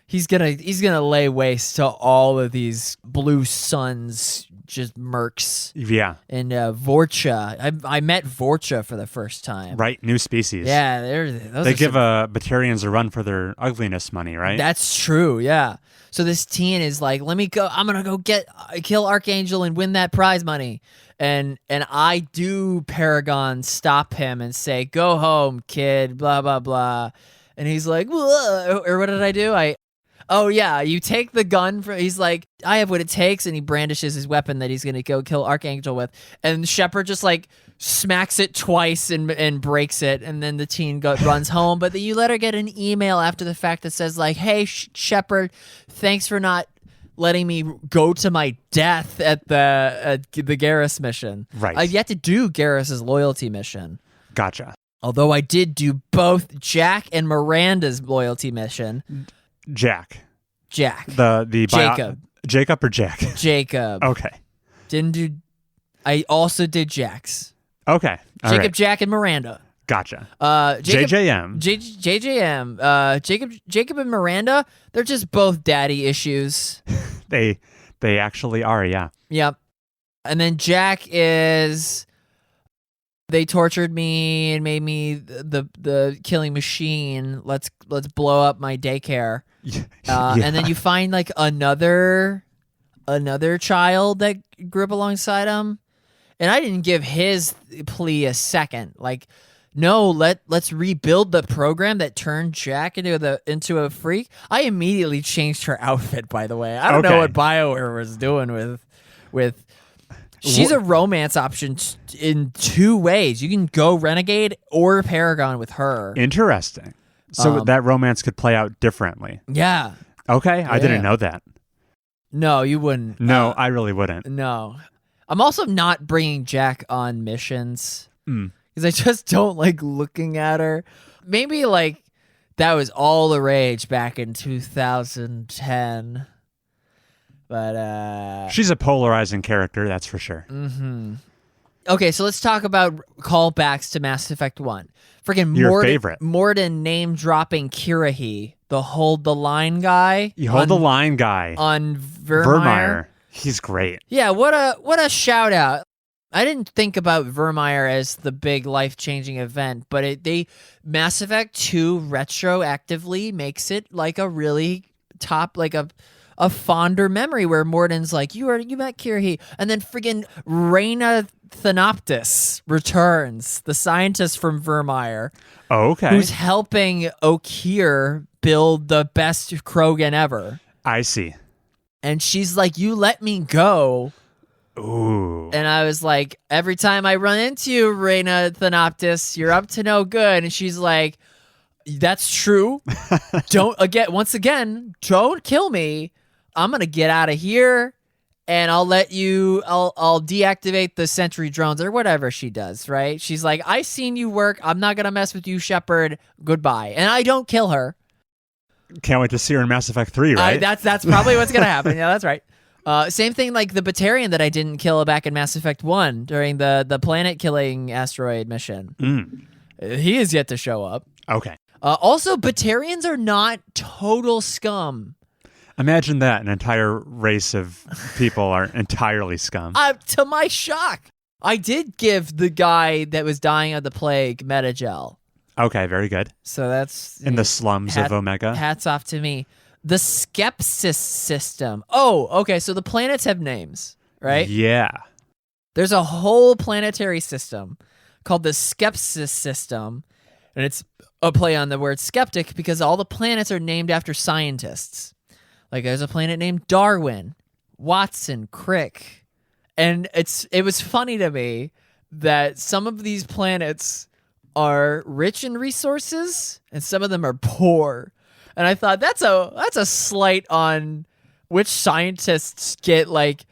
he's gonna lay waste to all of these Blue Suns, just mercs. Yeah. And Vorcha. I met Vorcha for the first time. Right, new species. Yeah, they give Batarians a run for their ugliness money, right? That's true, yeah. So this teen is like, let me go, I'm gonna go kill Archangel and win that prize money. And I do Paragon stop him and say, go home, kid, blah, blah, blah. And he's like, whoa, or what did I do? Oh, yeah, you take the gun. He's like, I have what it takes, and he brandishes his weapon that he's going to go kill Archangel with. And Shepard just, smacks it twice and breaks it, and then the teen runs home. But then you let her get an email after the fact that says like, "Hey, Shepard, thanks for not letting me go to my death at the Garrus mission. Right. I've yet to do Garrus's loyalty mission. Gotcha. Although I did do both Jack and Miranda's loyalty mission. Jack. The Jacob. Jacob or Jack? Jacob. Okay. Didn't do. I also did Jack's. Okay. All Jacob, right. Jack, and Miranda. Gotcha. Jacob, JJM. JJM. Jacob and Miranda, they're just both daddy issues. They actually are, yeah. Yep. And then Jack is, they tortured me and made me the killing machine. Let's blow up my daycare. Yeah. And then you find like another child that grew up alongside him. And I didn't give his plea a second. Like, no, let's rebuild the program that turned Jack into a freak. I immediately changed her outfit, by the way. I don't know what BioWare was doing with she's a romance option in two ways. You can go Renegade or Paragon with her. Interesting. So that romance could play out differently. Yeah. Okay, I didn't know that. No, you wouldn't. No, I really wouldn't. No. I'm also not bringing Jack on missions because I just don't like looking at her. Maybe like that was all the rage back in 2010. But she's a polarizing character, that's for sure. Mm-hmm. Okay, so let's talk about callbacks to Mass Effect 1. Freaking Your favorite. Morden name dropping Kirahi, the hold the line guy. You hold the line guy on Vermeer. He's great. Yeah, what a shout out. I didn't think about Vermeer as the big life-changing event, but Mass Effect 2 retroactively makes it like a really top, like a fonder memory where Morden's like, you met Kirahi, and then friggin' Reyna Thanoptis returns, the scientist from Vermeer. Oh, okay. Who's helping Okir build the best Krogan ever. I see. And she's like, you let me go. Ooh. And I was like, every time I run into you, Reyna Thanoptis, you're up to no good. And she's like, that's true. Once again, don't kill me. I'm going to get out of here and I'll deactivate the sentry drones or whatever she does, right? She's like, I seen you work. I'm not going to mess with you, Shepard. Goodbye. And I don't kill her. Can't wait to see her in Mass Effect 3, right? That's probably what's going to happen. Yeah, that's right. Same thing like the Batarian that I didn't kill back in Mass Effect 1 during the planet-killing asteroid mission. He is yet to show up. Okay. Also, Batarians are not total scum. Imagine that. An entire race of people are entirely scum. To my shock, I did give the guy that was dying of the plague Metagel. Okay, very good. So that's... In the slums of Omega. Hats off to me. The Skepsis system. Oh, okay, so the planets have names, right? Yeah. There's a whole planetary system called the Skepsis system, and it's a play on the word skeptic because all the planets are named after scientists. Like there's a planet named Darwin, Watson, Crick. And it was funny to me that some of these planets are rich in resources and some of them are poor. And I thought that's a slight on which scientists get like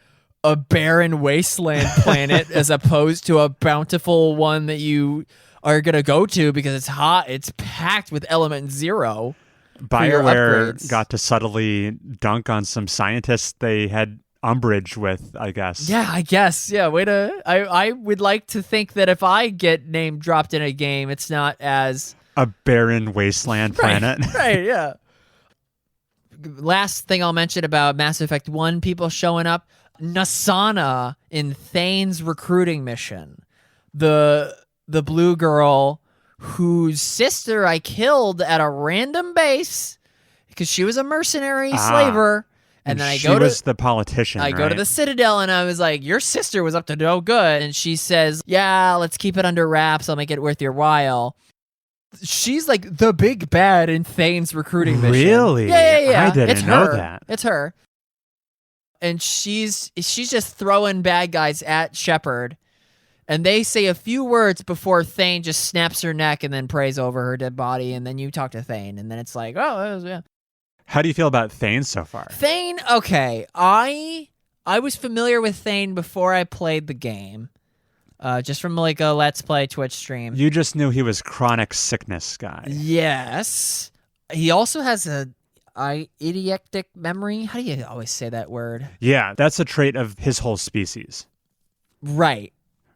a barren wasteland planet as opposed to a bountiful one that you are going to go to because it's hot, it's packed with element zero. BioWare got to subtly dunk on some scientists they had umbrage with, I guess. Yeah, I guess. Yeah, I would like to think that if I get name dropped in a game, it's not as a barren wasteland planet. Right, yeah. Last thing I'll mention about Mass Effect 1 people showing up, Nasana in Thane's recruiting mission. The blue girl whose sister I killed at a random base because she was a mercenary slaver. And then she was the politician. I go to the Citadel and I was like, your sister was up to no good. And she says, yeah, let's keep it under wraps. I'll make it worth your while. She's like the big bad in Thane's recruiting mission. Really? Yeah. I didn't know that. It's her. And she's just throwing bad guys at Shepard. And they say a few words before Thane just snaps her neck and then prays over her dead body, and then you talk to Thane, and then it's like, oh, yeah. How do you feel about Thane so far? Thane, okay. I was familiar with Thane before I played the game, just from like a Let's Play Twitch stream. You just knew he was chronic sickness guy. Yes. He also has a eidetic memory. How do you always say that word? Yeah, that's a trait of his whole species. Right.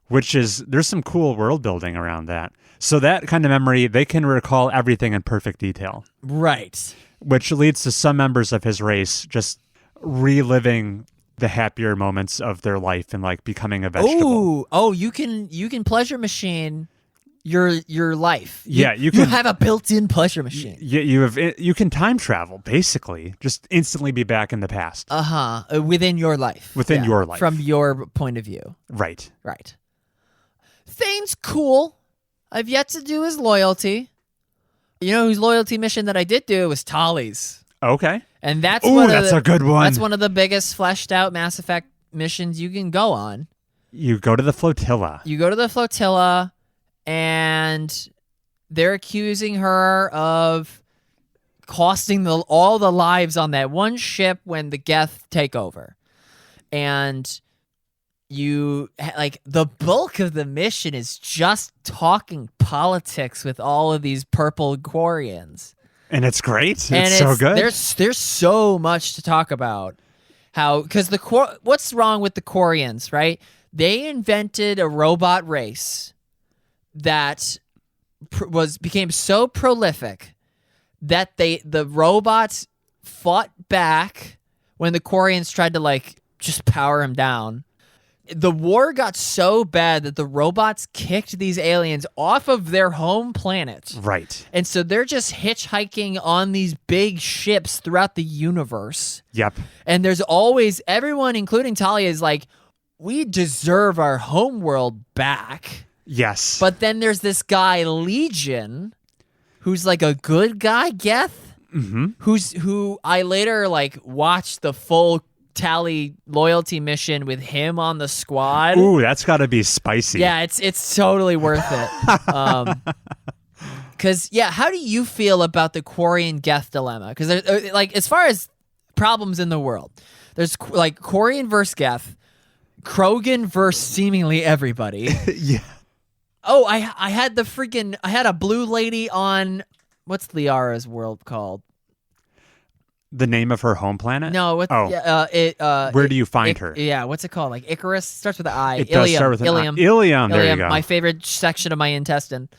Which is, there's some cool world building around that. So that kind of memory, they can recall everything in perfect detail. Right. Which leads to some members of his race just reliving the happier moments of their life and like becoming a vegetable. Oh, you can pleasure machine your life. You have a built-in pleasure machine. You can time travel basically, just instantly be back in the past. Within your life. Within your life. From your point of view. Right. Thane's cool. I've yet to do his loyalty. You know whose loyalty mission that I did do was Tali's. Okay. And that's a good one. That's one of the biggest fleshed out Mass Effect missions you can go on. You go to the flotilla. And they're accusing her of costing all the lives on that one ship when the Geth take over. And you like the bulk of the mission is just talking politics with all of these purple Quarians. And it's great. It's so good. There's so much to talk about. Because what's wrong with the Quarians, right? They invented a robot race that became so prolific that the robots fought back when the Quarians tried to like just power them down. The war got so bad that the robots kicked these aliens off of their home planet. Right. And so they're just hitchhiking on these big ships throughout the universe. Yep. And there's always everyone, including Talia, is like, we deserve our homeworld back. Yes. But then there's this guy, Legion, who's like a good guy, Geth, who I later like watched the full Tali loyalty mission with him on the squad. Ooh, that's got to be spicy. Yeah, it's totally worth it. Because how do you feel about the Quarian Geth dilemma? Because there's like as far as problems in the world, there's like Quarian versus Geth, Krogan versus seemingly everybody. Yeah. Oh, I had I had a blue lady on what's Liara's world called? The name of her home planet? No, where do you find her? Yeah, what's it called? Like Icarus? Starts with an I. It does start with an Ilium. I. Ilium, there you go. My favorite section of my intestine.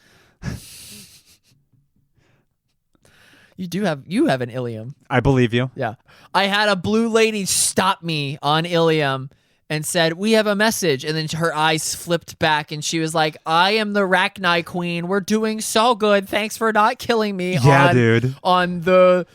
You have an Ilium. I believe you. Yeah. I had a blue lady stop me on Ilium and said, "We have a message." And then her eyes flipped back and she was like, "I am the Rachni Queen. We're doing so good. Thanks for not killing me dude. On the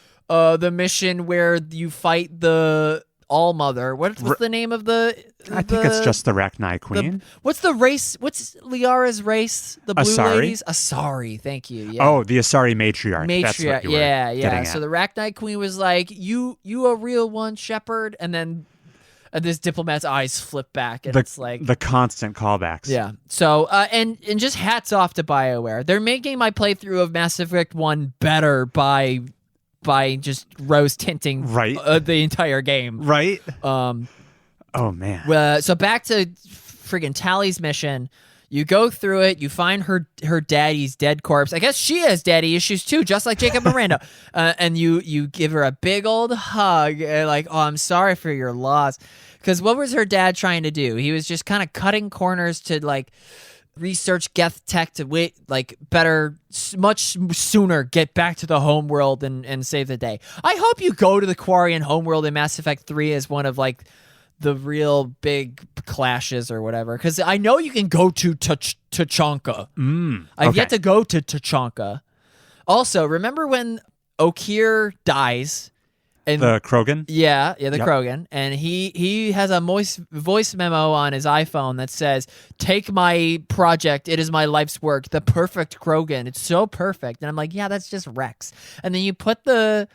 mission where you fight the All-Mother." What's the name of the... I think it's just the Rachni Queen. What's the race? What's Liara's race? The blue Asari? ladies? Asari, thank you. Yeah. Oh, the Asari matriarch. That's what you were getting at. So the Rachni Queen was like, you a real one, Shepherd? And then this diplomat's eyes flip back, and it's like... The constant callbacks. Yeah. So, and just hats off to BioWare. They're making my playthrough of Mass Effect 1 better by just rose tinting the entire game. Right. Oh, man. So back to friggin' Tali's mission. You go through it. You find her daddy's dead corpse. I guess she has daddy issues too, just like Jacob Miranda. And you give her a big old hug, like, "Oh, I'm sorry for your loss." Because what was her dad trying to do? He was just kind of cutting corners to like research Geth tech to much sooner get back to the homeworld and save the day. I hope you go to the Quarian homeworld in Mass Effect 3 as one of like the real big clashes or whatever, because I know you can go to Tuchanka. I've yet to go to Tuchanka. Also, remember when Okir dies? And the Krogan? Yeah, the Krogan. And he has a voice memo on his iPhone that says, "Take my project. It is my life's work. The perfect Krogan. It's so perfect." And I'm like, yeah, that's just Rex. And then you put the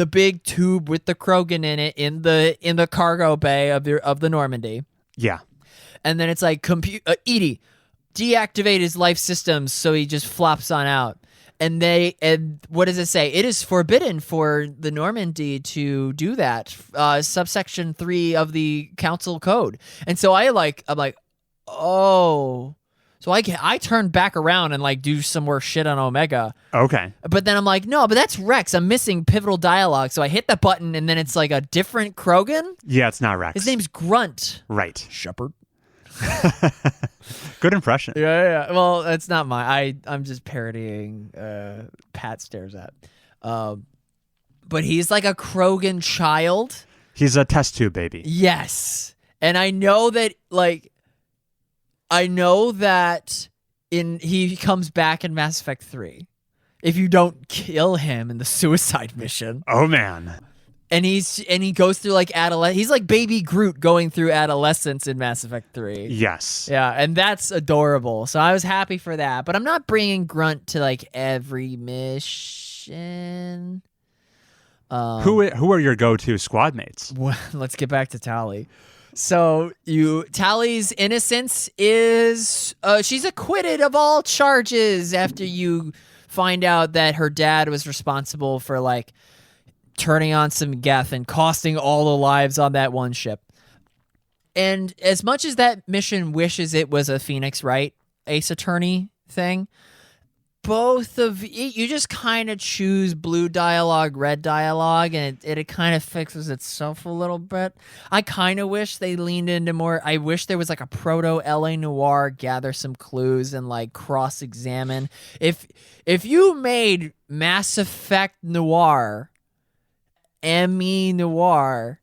big tube with the Krogan in it in the cargo bay of the Normandy. Yeah. And then it's like, Edie, deactivate his life systems so he just flops on out. And what does it say? It is forbidden for the Normandy to do that. Subsection 3 of the council code. And so I'm like, oh. So I turn back around and like do some more shit on Omega. Okay. But then I'm like, no, but that's Rex. I'm missing pivotal dialogue. So I hit the button and then it's like a different Krogan. Yeah, it's not Rex. His name's Grunt. Right. Shepard. Good impression. Yeah. Well, that's not I'm just parodying Pat Stares At. But he's like a Krogan child. He's a test tube baby. Yes. And I know that he comes back in Mass Effect 3 if you don't kill him in the suicide mission. Oh man. And he goes through like he's like baby Groot going through adolescence in Mass Effect 3. Yes. Yeah, and that's adorable. So I was happy for that. But I'm not bringing Grunt to like every mission. Who are your go-to squad mates? Well, let's get back to Tali. So Tali's innocence is she's acquitted of all charges after you find out that her dad was responsible for like turning on some geth and costing all the lives on that one ship. And as much as that mission wishes it was a Phoenix Wright Ace Attorney thing, both of you just kind of choose blue dialogue, red dialogue, and it kind of fixes itself a little bit. I kind of wish they leaned into more. I wish there was like a proto LA Noire, gather some clues and like cross-examine. If you made Mass Effect Noir, ME Noir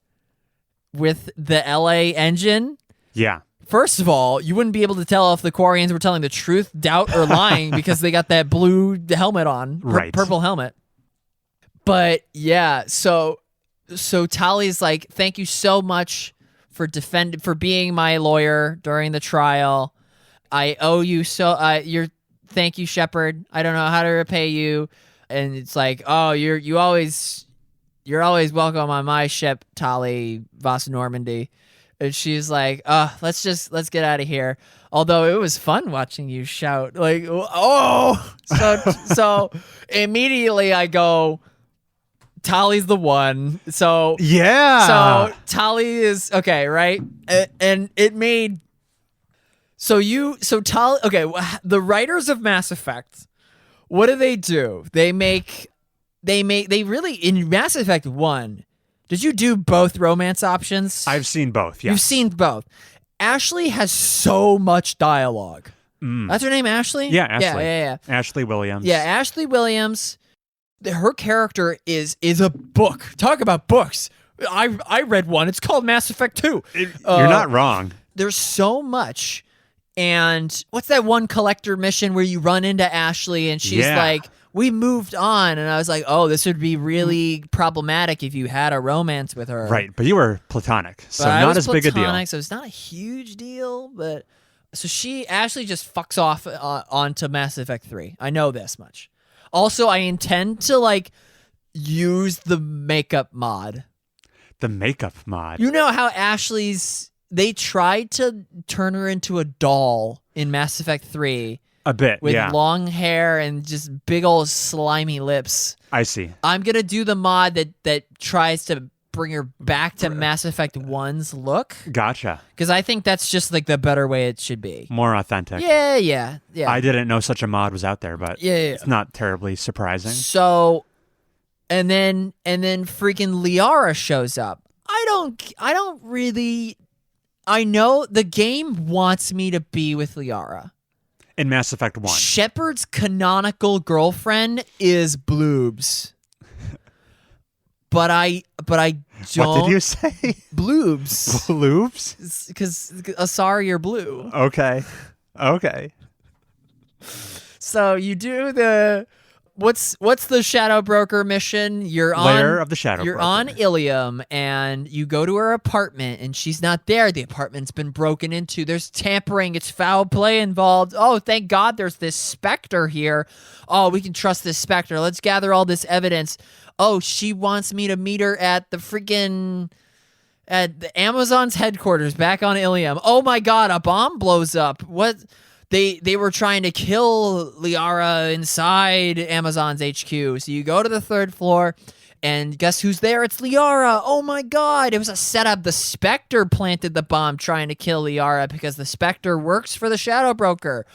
with the LA engine, yeah. First of all, you wouldn't be able to tell if the Quarians were telling the truth, doubt, or lying because they got that blue helmet on, purple helmet. But yeah, so Tali's like, thank you so much for being my lawyer during the trial. I owe you thank you, Shepard. I don't know how to repay you. And it's like, oh, you're always welcome on my ship, Tali Voss Normandy. And she's like, let's get out of here. Although it was fun watching you shout, like, oh! So immediately I go, Tali's the one. So yeah. So Tali is okay, right? And it made Tali. Okay, the writers of Mass Effect, what do? They really in Mass Effect 1. Did you do both romance options? I've seen both, yes. You've seen both. Ashley has so much dialogue. That's her name, Ashley? Yeah, Ashley. Yeah. Ashley Williams. Yeah, Ashley Williams. Her character is a book. Talk about books. I read one. It's called Mass Effect 2. You're not wrong. There's so much. And what's that one collector mission where you run into Ashley and she's like, we moved on, and I was like, oh, this would be really problematic if you had a romance with her. Right, but you were platonic, so not as big a deal. So it's not a huge deal, but so Ashley just fucks off onto Mass Effect 3. I know this much. Also, I intend to like use the makeup mod. The makeup mod. You know how they tried to turn her into a doll in Mass Effect 3. A bit, with long hair and just big old slimy lips. I see. I'm going to do the mod that tries to bring her back to Mass Effect 1's look. Gotcha. Because I think that's just like the better way it should be. More authentic. Yeah. I didn't know such a mod was out there, but it's not terribly surprising. So, and then freaking Liara shows up. I know the game wants me to be with Liara. In Mass Effect 1. Shepard's canonical girlfriend is Bloobs. But I don't... What did you say? Bloobs. Bloobs? Because Asari are blue. Okay. So you do the... What's the Shadow Broker mission? You're on Lair of the Shadow You're Broker. on Ilium, and you go to her apartment, and she's not there. The apartment's been broken into. There's tampering. It's foul play involved. Oh, thank God there's this Spectre here. Oh, we can trust this Spectre. Let's gather all this evidence. Oh, she wants me to meet her at the Amazon's headquarters back on Ilium. Oh my God, a bomb blows up. What? they were trying to kill Liara inside Amazon's HQ. So you go to the 3rd floor, and guess who's there? It's Liara. Oh my god, it was a setup. The Spectre planted the bomb trying to kill Liara because the Spectre works for the Shadow Broker.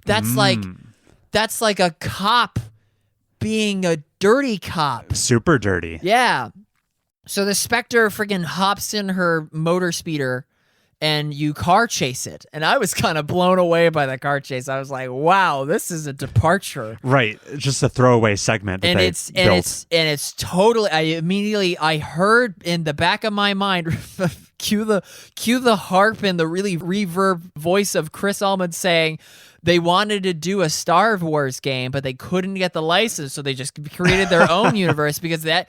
That's like a cop being a dirty cop. Super dirty. Yeah. So the Spectre friggin' hops in her motor speeder and you car chase it. And I was kind of blown away by the car chase. I was like, wow, this is a departure. Right. Just a throwaway segment that And they it's built. totally I heard in the back of my mind cue the harp and the really reverb voice of Chris Ullman saying they wanted to do a Star Wars game, but they couldn't get the license, so they just created their own universe because that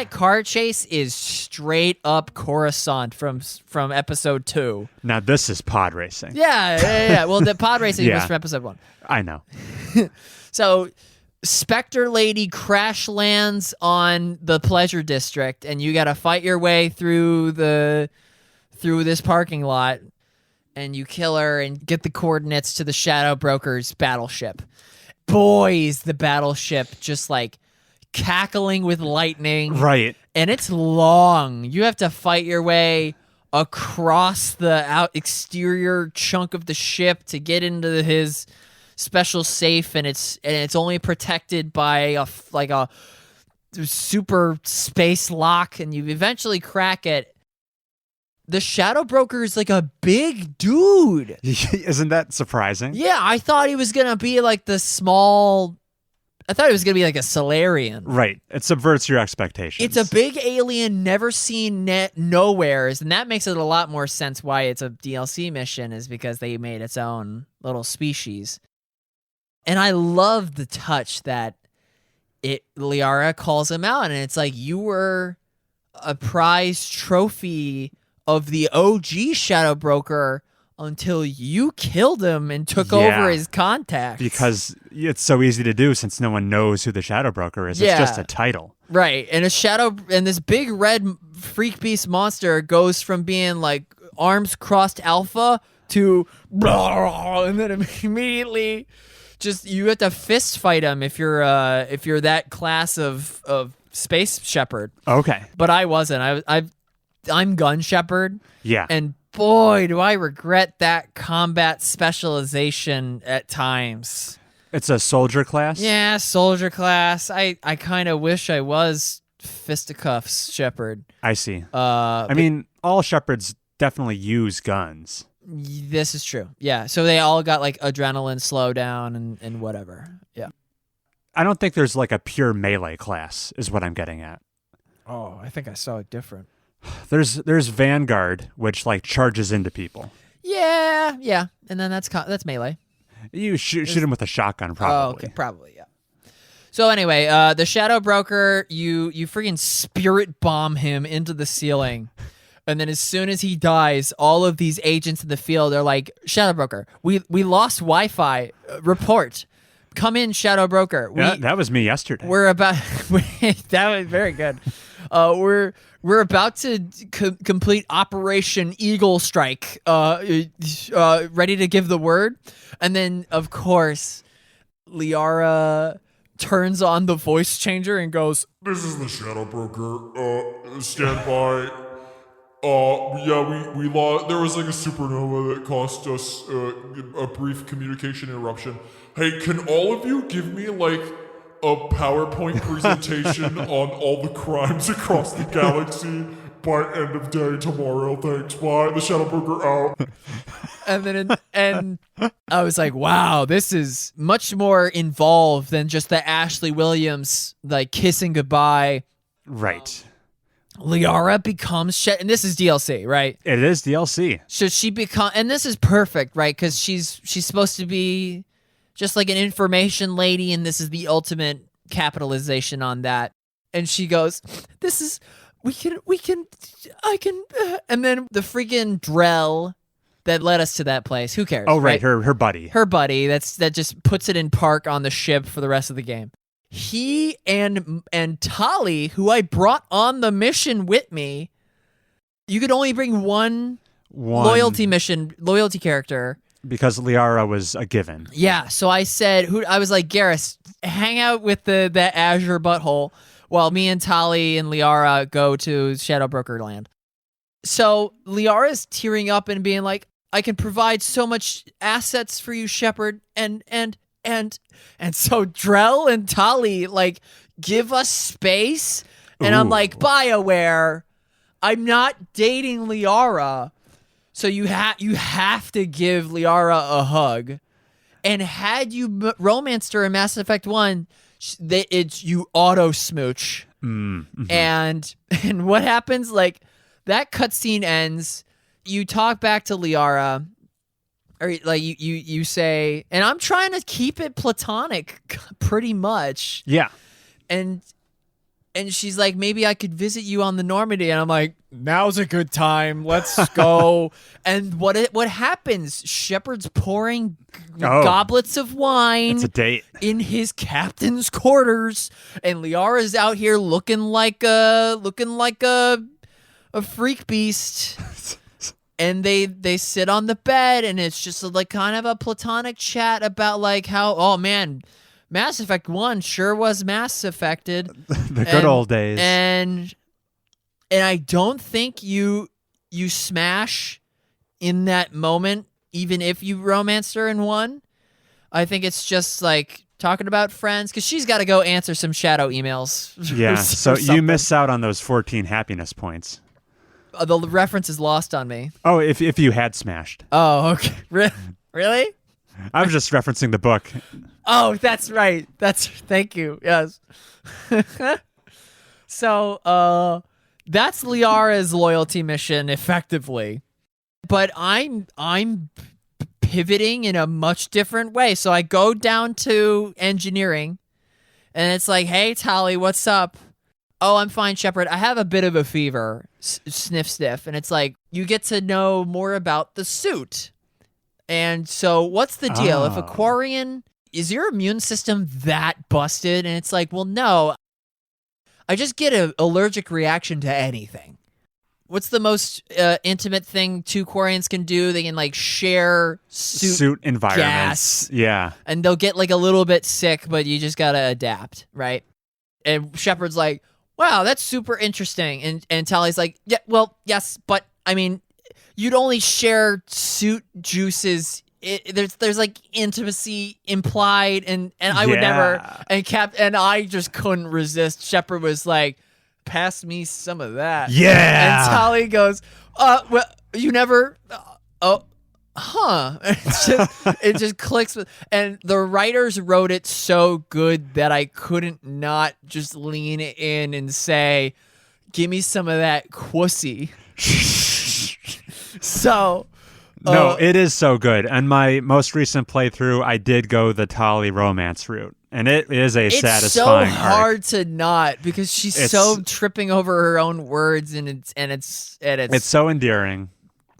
car chase is straight up Coruscant from episode 2. Now this is pod racing. Yeah. Well, the pod racing was Yeah. from episode 1. I know. So Spectre Lady crash lands on the Pleasure District, and you got to fight your way through this parking lot. And you kill her and get the coordinates to the Shadow Broker's battleship. Boys, the battleship just like cackling with lightning. Right. And it's long. You have to fight your way across the exterior chunk of the ship to get into his special safe, and it's only protected by a super space lock, and you eventually crack it. The Shadow Broker is like a big dude. Isn't that surprising? Yeah, I thought he was going to be like I thought he was going to be like a Solarian. Right. It subverts your expectations. It's a big alien never seen nowheres, and that makes it a lot more sense why it's a DLC mission is because they made its own little species. And I love the touch that Liara calls him out, and it's like, you were a prize trophy of the OG Shadow Broker until you killed him and took over his contacts. Because it's so easy to do since no one knows who the Shadow Broker is. Yeah. It's just a title. Right. And this big red freak beast monster goes from being like arms crossed alpha to and then immediately just you have to fist fight him if you're that class of space shepherd. Okay. But I wasn't. I'm gun shepherd. Yeah. And boy, do I regret that combat specialization at times. It's a soldier class? Yeah, soldier class. I kind of wish I was fisticuffs shepherd. I see. I mean, all shepherds definitely use guns. This is true. Yeah. So they all got like adrenaline slowdown and whatever. Yeah. I don't think there's like a pure melee class is what I'm getting at. Oh, I think I saw it different. There's Vanguard, which like charges into people. Yeah. And then that's melee. You shoot him with a shotgun, probably. Oh, okay, probably, yeah. So anyway, the Shadow Broker, you freaking spirit bomb him into the ceiling. And then as soon as he dies, all of these agents in the field are like, Shadow Broker, we lost Wi-Fi. Report. Come in, Shadow Broker. That was me yesterday. We're about... that was very good. We're about to complete Operation Eagle Strike, ready to give the word. And then, of course, Liara turns on the voice changer and goes, "This is the Shadow Broker. Stand by. We lost. There was like a supernova that cost us a brief communication interruption. Hey, can all of you give me like a PowerPoint presentation on all the crimes across the galaxy by end of day tomorrow? Thanks. Bye. The Shadow Broker out." And I was like, wow, this is much more involved than just the Ashley Williams like kissing goodbye. Right. Liara becomes and this is DLC, right? It is DLC. So she and this is perfect, right? Because she's supposed to be just like an information lady, and this is the ultimate capitalization on that. And she goes, I can, and then the freaking Drell that led us to that place. Who cares? Oh, right. Her buddy. Her buddy. That just puts it in park on the ship for the rest of the game. He and Tali, who I brought on the mission with me, you could only bring one loyalty character. Because Liara was a given. Yeah, so I said, I was like, Garrus, hang out with that Azure butthole while me and Tali and Liara go to Shadowbroker Land. So Liara's tearing up and being like, I can provide so much assets for you, Shepard, and so Drell and Tali like give us space, and I'm like, BioWare, I'm not dating Liara, so you have to give Liara a hug. And had you romanced her in Mass Effect 1, it's you auto smooch. Mm-hmm. And what happens? Like, that cutscene ends. You talk back to Liara, or like you say, and I'm trying to keep it platonic, pretty much. Yeah. And she's like, maybe I could visit you on the Normandy, and I'm like, now's a good time. Let's go. And what happens? Shepard's pouring goblets of wine. It's a date in his captain's quarters, and Liara's out here looking like a freak beast. And they sit on the bed, and it's just like kind of a platonic chat about like how, oh man, Mass Effect 1 sure was Mass Effected. The good old days. And I don't think you smash in that moment, even if you romanced her in 1. I think it's just like talking about friends, because she's got to go answer some shadow emails. Yeah, so you miss out on those 14 happiness points. The reference is lost on me. Oh, if you had smashed. Oh, okay. Really? I was just referencing the book. Oh, that's right. Thank you. Yes. So, that's Liara's loyalty mission, effectively. But I'm pivoting in a much different way. So I go down to engineering, and it's like, hey, Tali, what's up? Oh, I'm fine, Shepard. I have a bit of a fever. Sniff, sniff. And it's like, you get to know more about the suit. And so what's the deal? If a Quarian, is your immune system that busted? And it's like, well, no. I just get an allergic reaction to anything. What's the most intimate thing two Quarians can do? They can like share suit environments. Gas, yeah. And they'll get like a little bit sick, but you just got to adapt, right? And Shepard's like, wow, that's super interesting. And Tali's like, yeah, well, yes, but I mean, you'd only share suit juices. There's like intimacy implied, and I would never. And I just couldn't resist. Shepard was like, pass me some of that. Yeah. And Tali goes, well, you never. It just clicks and the writers wrote it so good that I couldn't not just lean in and say, give me some of that quussy. So no, it is so good. And my most recent playthrough, I did go the Tali romance route, and it is a satisfying. It's so hard to not, because she's so tripping over her own words, and it's so endearing.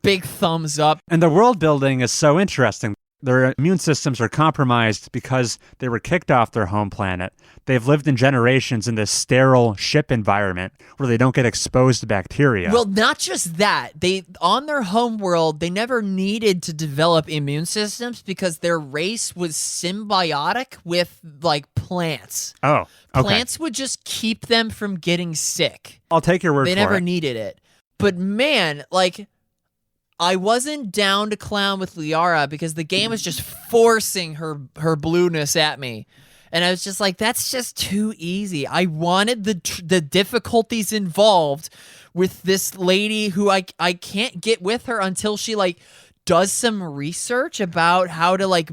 Big thumbs up. And the world building is so interesting. Their immune systems are compromised because they were kicked off their home planet. They've lived in generations in this sterile ship environment where they don't get exposed to bacteria. Well, not just that. On their home world, they never needed to develop immune systems because their race was symbiotic with like plants. Oh, okay. Plants would just keep them from getting sick. I'll take your word for it. They never needed it. But man, like, I wasn't down to clown with Liara because the game was just forcing her blueness at me. And I was just like, that's just too easy. I wanted the difficulties involved with this lady who I can't get with her until she like does some research about how to like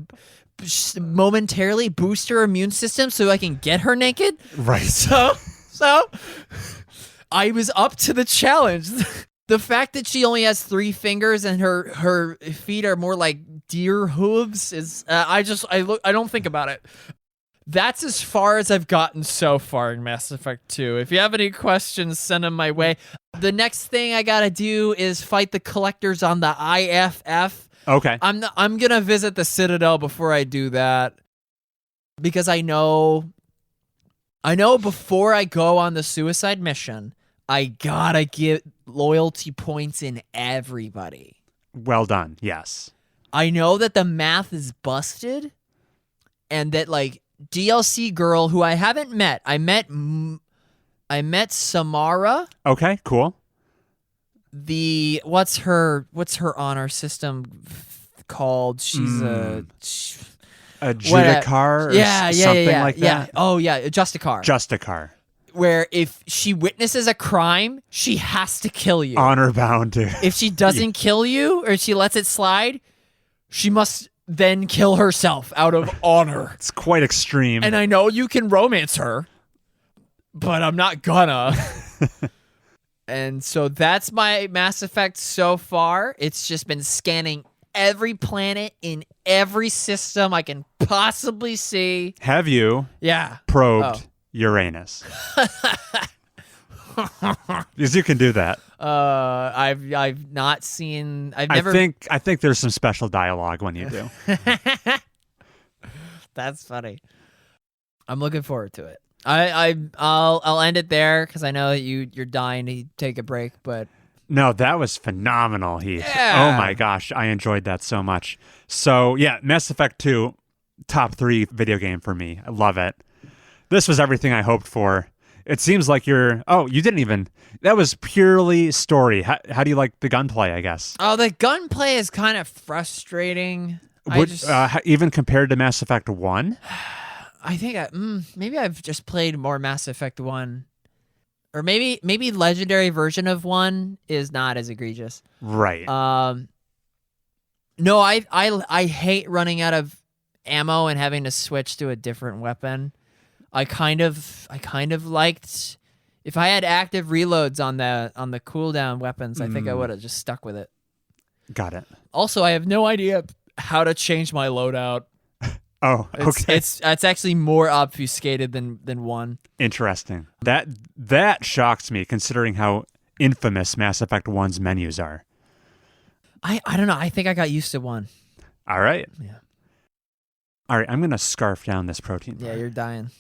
momentarily boost her immune system so I can get her naked. Right. So I was up to the challenge. The fact that she only has 3 fingers and her feet are more like deer hooves is I don't think about it. That's as far as I've gotten so far in Mass Effect 2. If you have any questions, send them my way. The next thing I gotta do is fight the collectors on the IFF. Okay. I'm gonna visit the Citadel before I do that, because I know before I go on the suicide mission, I gotta get loyalty points in everybody. Well done. Yes. I know that the math is busted, and that like DLC girl who I haven't met. I met Samara. Okay, cool. What's her honor system called? She's a Judicar or something like that. Oh yeah, Justicar. Justicar. Where if she witnesses a crime, she has to kill you. Honor bound, dude. If she doesn't kill you or she lets it slide, she must then kill herself out of honor. It's quite extreme. And I know you can romance her, but I'm not gonna. And so that's my Mass Effect so far. It's just been scanning every planet in every system I can possibly see. Have you probed Uranus? Because you can do that. I've not seen. I've never. I think there's some special dialogue when you do. That's funny. I'm looking forward to it. I'll end it there because I know that you're dying to take a break, but no, that was phenomenal, Heath. Yeah. Oh my gosh, I enjoyed that so much. So yeah, Mass Effect 2, top 3 video game for me. I love it. This was everything I hoped for. It seems like you didn't even, that was purely story. How do you like the gunplay, I guess? Oh, the gunplay is kind of frustrating. Even compared to Mass Effect 1? I think maybe I've just played more Mass Effect 1. Or maybe Legendary version of 1 is not as egregious. Right. No, I hate running out of ammo and having to switch to a different weapon. I kind of liked if I had active reloads on the cooldown weapons, I think I would have just stuck with it. Got it. Also, I have no idea how to change my loadout. Oh, okay. It's actually more obfuscated than 1. Interesting. That shocks me considering how infamous Mass Effect 1's menus are. I don't know. I think I got used to 1. All right. Yeah. All right, I'm going to scarf down this protein bar. Yeah, you're dying.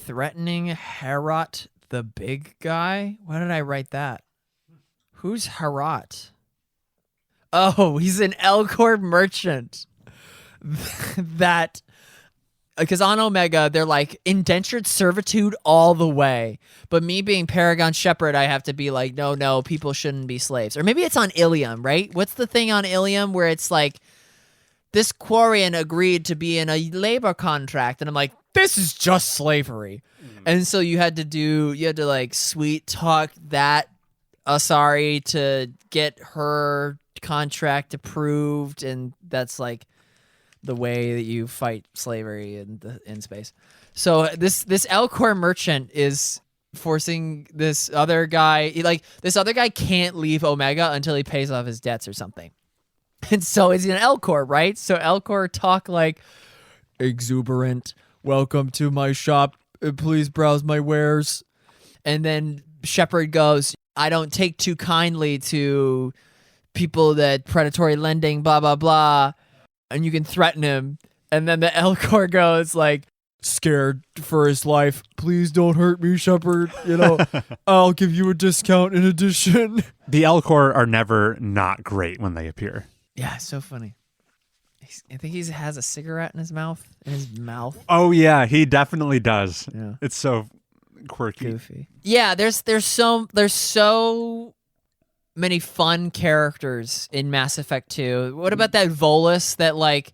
Threatening Herat the big guy? Why did I write that? Who's Herat? Oh, he's an Elcor merchant. That, because on Omega, they're like indentured servitude all the way. But me being Paragon Shepherd, I have to be like, no, people shouldn't be slaves. Or maybe it's on Ilium, right? What's the thing on Ilium where it's like, this Quarian agreed to be in a labor contract. And I'm like, this is just slavery. And so you had to like sweet talk that Asari to get her contract approved, and that's like the way that you fight slavery in space. So this Elcor merchant is forcing this other guy, this other guy can't leave Omega until he pays off his debts or something. And so he's an Elcor, right? So Elcor talk like exuberant, welcome to my shop, please browse my wares. And then Shepard goes, I don't take too kindly to people that predatory lending, blah, blah, blah. And you can threaten him. And then the Elcor goes like, scared for his life, please don't hurt me, Shepard. I'll give you a discount in addition. The Elcor are never not great when they appear. Yeah, it's so funny. I think he has a cigarette in his mouth. Oh yeah, he definitely does. Yeah. It's so quirky. Goofy. Yeah, there's so many fun characters in Mass Effect 2. What about that Volus that like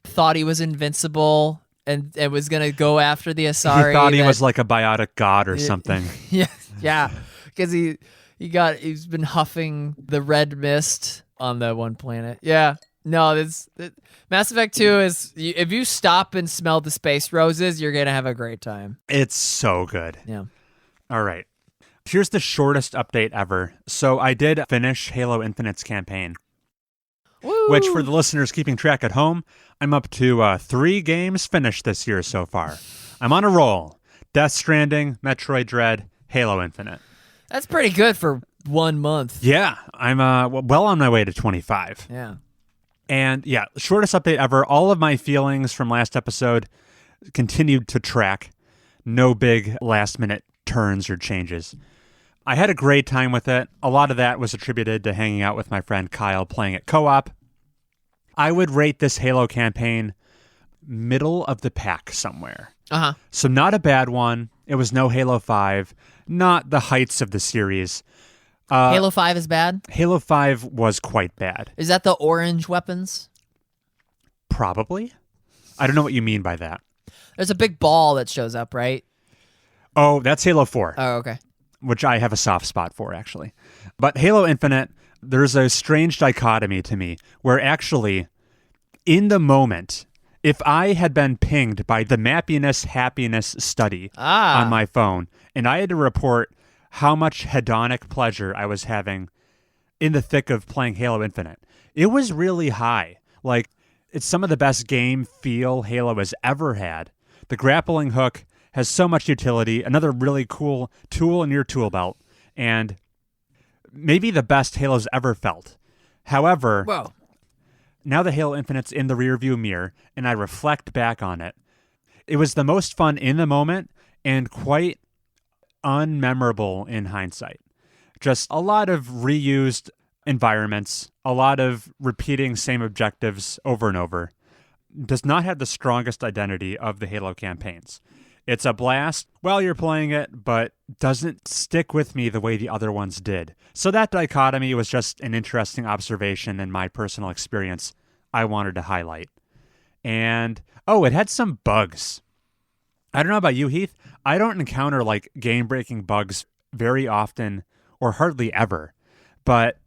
thought he was invincible and was gonna go after the Asari? He thought he was like a biotic god or something. Yeah, because he's been huffing the red mist on that one planet. Yeah. No, Mass Effect 2 is, if you stop and smell the space roses, you're going to have a great time. It's so good. Yeah. All right. Here's the shortest update ever. So I did finish Halo Infinite's campaign. Woo! Which, for the listeners keeping track at home, I'm up to 3 games finished this year so far. I'm on a roll. Death Stranding, Metroid Dread, Halo Infinite. That's pretty good for 1 month. Yeah. I'm well on my way to 25. Yeah. And yeah, shortest update ever. All of my feelings from last episode continued to track. No big last minute turns or changes. I had a great time with it. A lot of that was attributed to hanging out with my friend Kyle playing it co-op. I would rate this Halo campaign middle of the pack somewhere. Uh-huh. So not a bad one. It was no Halo 5, not the heights of the series. Halo 5 is bad? Halo 5 was quite bad. Is that the orange weapons? Probably. I don't know what you mean by that. There's a big ball that shows up, right? Oh, that's Halo 4. Oh, okay. Which I have a soft spot for, actually. But Halo Infinite, there's a strange dichotomy to me where actually, in the moment, if I had been pinged by the Mappiness Happiness study on my phone, and I had to report how much hedonic pleasure I was having in the thick of playing Halo Infinite, it was really high. Like, it's some of the best game feel Halo has ever had. The grappling hook has so much utility, another really cool tool in your tool belt, and maybe the best Halo's ever felt. However, Whoa. now that Halo Infinite's in the rearview mirror, and I reflect back on it, it was the most fun in the moment and quite unmemorable in hindsight. Just a lot of reused environments, a lot of repeating same objectives over and over. Does not have the strongest identity of the Halo campaigns. It's a blast while you're playing it, but doesn't stick with me the way the other ones did. So that dichotomy was just an interesting observation in my personal experience I wanted to highlight. And, it had some bugs. I don't know about you, Heath. I don't encounter like game-breaking bugs very often or hardly ever. But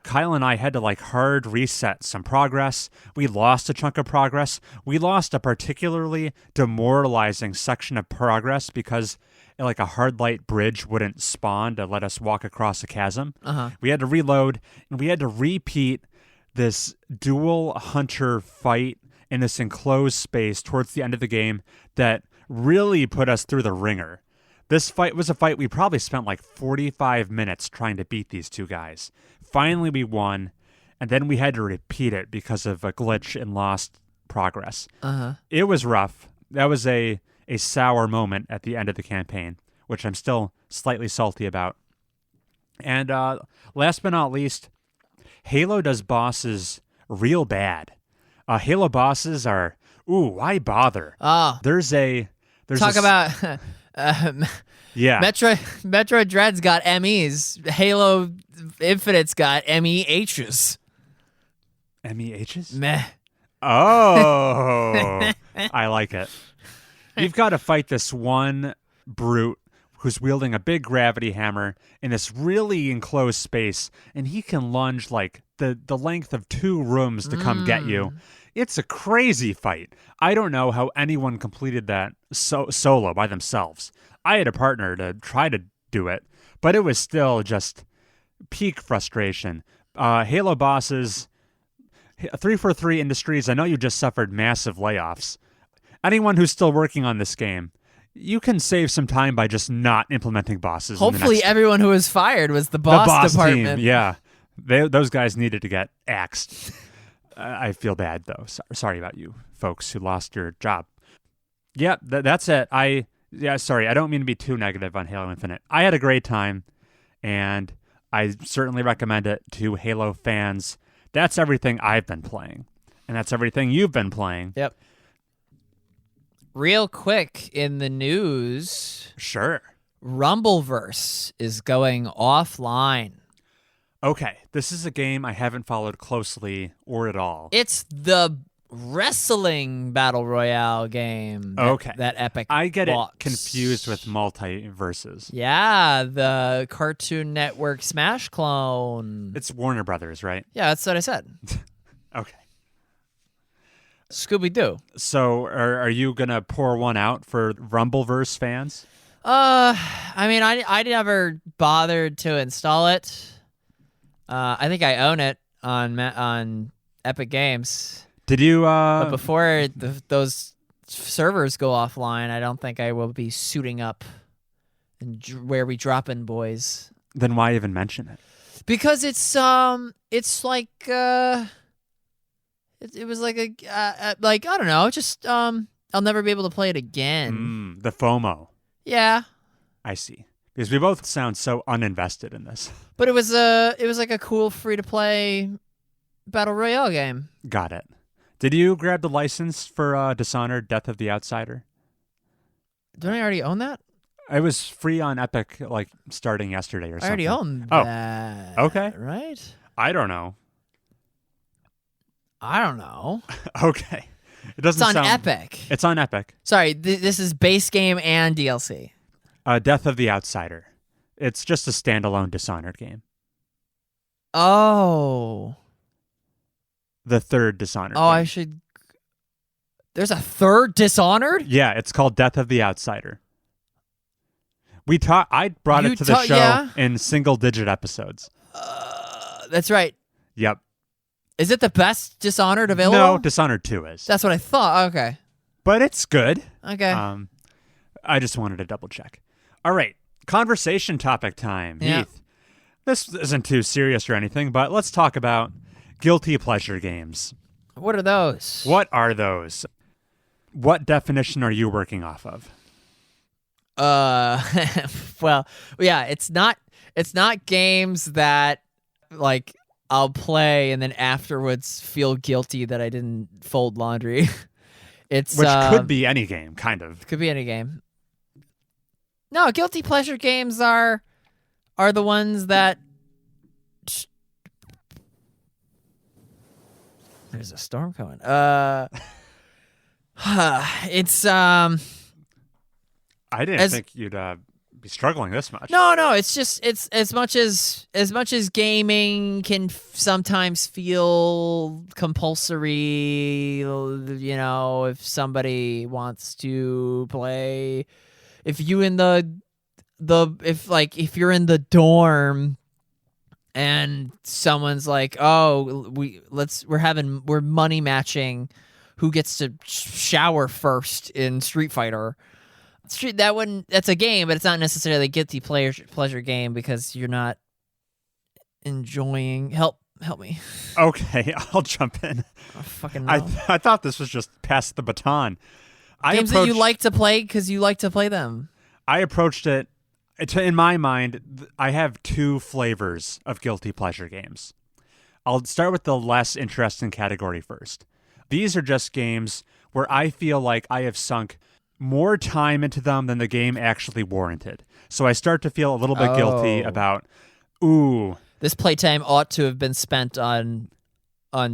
Kyle and I had to like hard reset some progress. We lost a chunk of progress. We lost a particularly demoralizing section of progress because like a hard light bridge wouldn't spawn to let us walk across a chasm. Uh-huh. We had to reload, and we had to repeat this dual hunter fight in this enclosed space towards the end of the game that really put us through the ringer. This fight was a fight we probably spent like 45 minutes trying to beat these two guys. Finally, we won, and then we had to repeat it because of a glitch and lost progress. Uh-huh. It was rough. That was a sour moment at the end of the campaign, which I'm still slightly salty about. And last but not least, Halo does bosses real bad. Halo bosses are, why bother? Oh. There's Talk about yeah. Metroid Dread's got MEs. Halo Infinite's got MEHs. MEHs? Meh. Oh, I like it. You've got to fight this one brute who's wielding a big gravity hammer in this really enclosed space, and he can lunge like the length of 2 rooms to come get you. It's a crazy fight. I don't know how anyone completed that solo by themselves. I had a partner to try to do it, but it was still just peak frustration. Halo bosses, 343 Industries, I know you just suffered massive layoffs. Anyone who's still working on this game, you can save some time by just not implementing bosses. Hopefully everyone who was fired was the boss department. Team, yeah. Those guys needed to get axed. I feel bad, though. Sorry about you folks who lost your job. Yeah, that's it. Sorry, I don't mean to be too negative on Halo Infinite. I had a great time, and I certainly recommend it to Halo fans. That's everything I've been playing, and that's everything you've been playing. Yep. Real quick in the news. Sure. Rumbleverse is going offline. Okay, this is a game I haven't followed closely or at all. It's the wrestling battle royale game. That Epic. I get bought. it confused with multiverses. Yeah, the Cartoon Network Smash clone. It's Warner Brothers, right? Yeah, that's what I said. Okay. Scooby-Doo. So are you going to pour one out for Rumbleverse fans? I mean, I never bothered to install it. I think I own it on Epic Games. Did you? But before those servers go offline, I don't think I will be suiting up and where we dropping, boys. Then why even mention it? Because it's like It was like like I don't know, just I'll never be able to play it again. The FOMO. Yeah, I see. Because we both sound so uninvested in this. but it was like a cool free to play battle royale game. Got it. Did you grab the license for Dishonored: Death of the Outsider? Don't I already own that? It was free on Epic, like starting yesterday or something. I already own Oh, that. okay. Right? I don't know. I don't know. Okay. It doesn't It's on sound... Epic. It's on Epic. Sorry, this is base game and DLC. Death of the Outsider. It's just a standalone Dishonored game. Oh. The third Dishonored Oh, game. I should. There's a third Dishonored? Yeah, it's called Death of the Outsider. I brought it to the show yeah. in single-digit episodes. That's right. Yep. Is it the best Dishonored available? No, Dishonored 2 is. That's what I thought. Okay. But it's good. Okay. I just wanted to double check. All right. Conversation topic time. Yeah. Heath. This isn't too serious or anything, but let's talk about guilty pleasure games. What are those? What are those? What definition are you working off of? Well, yeah, it's not games that like I'll play and then afterwards feel guilty that I didn't fold laundry. It's Which could be any game, kind of. Could be any game. No, guilty pleasure games are the ones that there's a storm coming. It's I didn't think you'd be struggling this much. No, it's just it's as much as gaming can sometimes feel compulsory, you know, if somebody wants to play, if you're in the dorm and someone's like, "Oh, we're money matching who gets to shower first in Street Fighter." That's a game, but it's not necessarily a guilty pleasure game because you're not enjoying. Help me. Okay, I'll jump in. I fucking know. I thought this was just pass the baton. Games that you like to play because you like to play them. I approached it, in my mind, I have two flavors of guilty pleasure games. I'll start with the less interesting category first. These are just games where I feel like I have sunk more time into them than the game actually warranted. So I start to feel a little bit guilty about, this playtime ought to have been spent on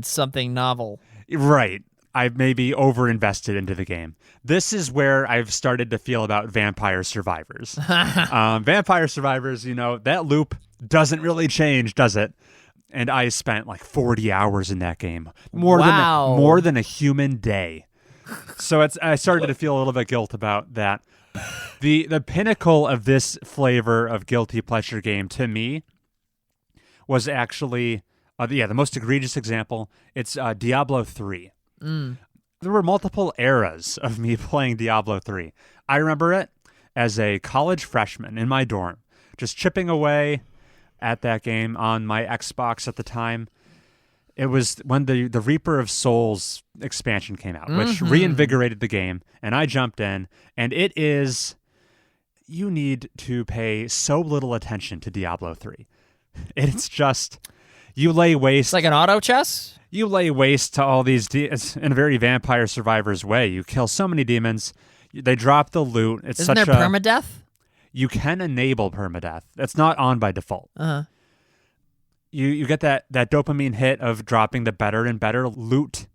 something novel. Right. I've maybe overinvested into the game. This is where I've started to feel about Vampire Survivors. Vampire Survivors, that loop doesn't really change, does it? And I spent like 40 hours in that game. More than a human day. So I started to feel a little bit guilt about that. The pinnacle of this flavor of guilty pleasure game to me was actually the most egregious example. It's Diablo 3. There were multiple eras of me playing Diablo 3. I remember it as a college freshman in my dorm, just chipping away at that game on my Xbox at the time. It was when the Reaper of Souls expansion came out, which reinvigorated the game, and I jumped in, and it is... You need to pay so little attention to Diablo 3. It's just... You lay waste... It's like an auto chess? You lay waste to all these... It's in a very Vampire Survivors way. You kill so many demons. They drop the loot. Isn't there permadeath? You can enable permadeath. It's not on by default. Uh-huh. You get that dopamine hit of dropping the better and better loot.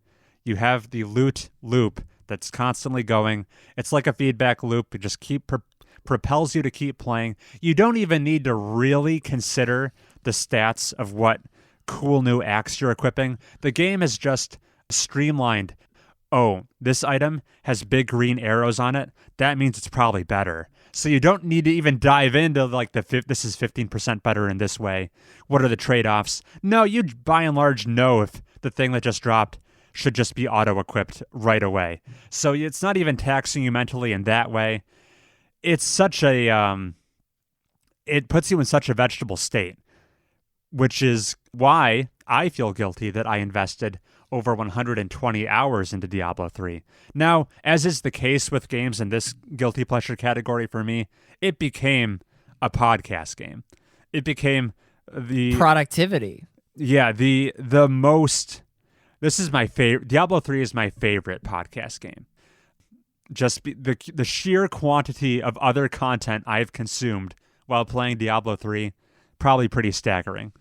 You have the loot loop that's constantly going. It's like a feedback loop. It just propels you to keep playing. You don't even need to really consider the stats of what cool new axe you're equipping. The game is just streamlined. Oh, this item has big green arrows on it. That means it's probably better. So you don't need to even dive into like this is 15% better in this way. What are the trade-offs? No, you by and large know if the thing that just dropped should just be auto-equipped right away. So it's not even taxing you mentally in that way. It's such a... it puts you in such a vegetable state, which is why I feel guilty that I invested over 120 hours into Diablo 3. Now, as is the case with games in this guilty pleasure category for me, it became a podcast game. It became the productivity. Yeah, the most. This is my favorite. Diablo 3 is my favorite podcast game. Just the sheer quantity of other content I've consumed while playing Diablo 3, probably pretty staggering.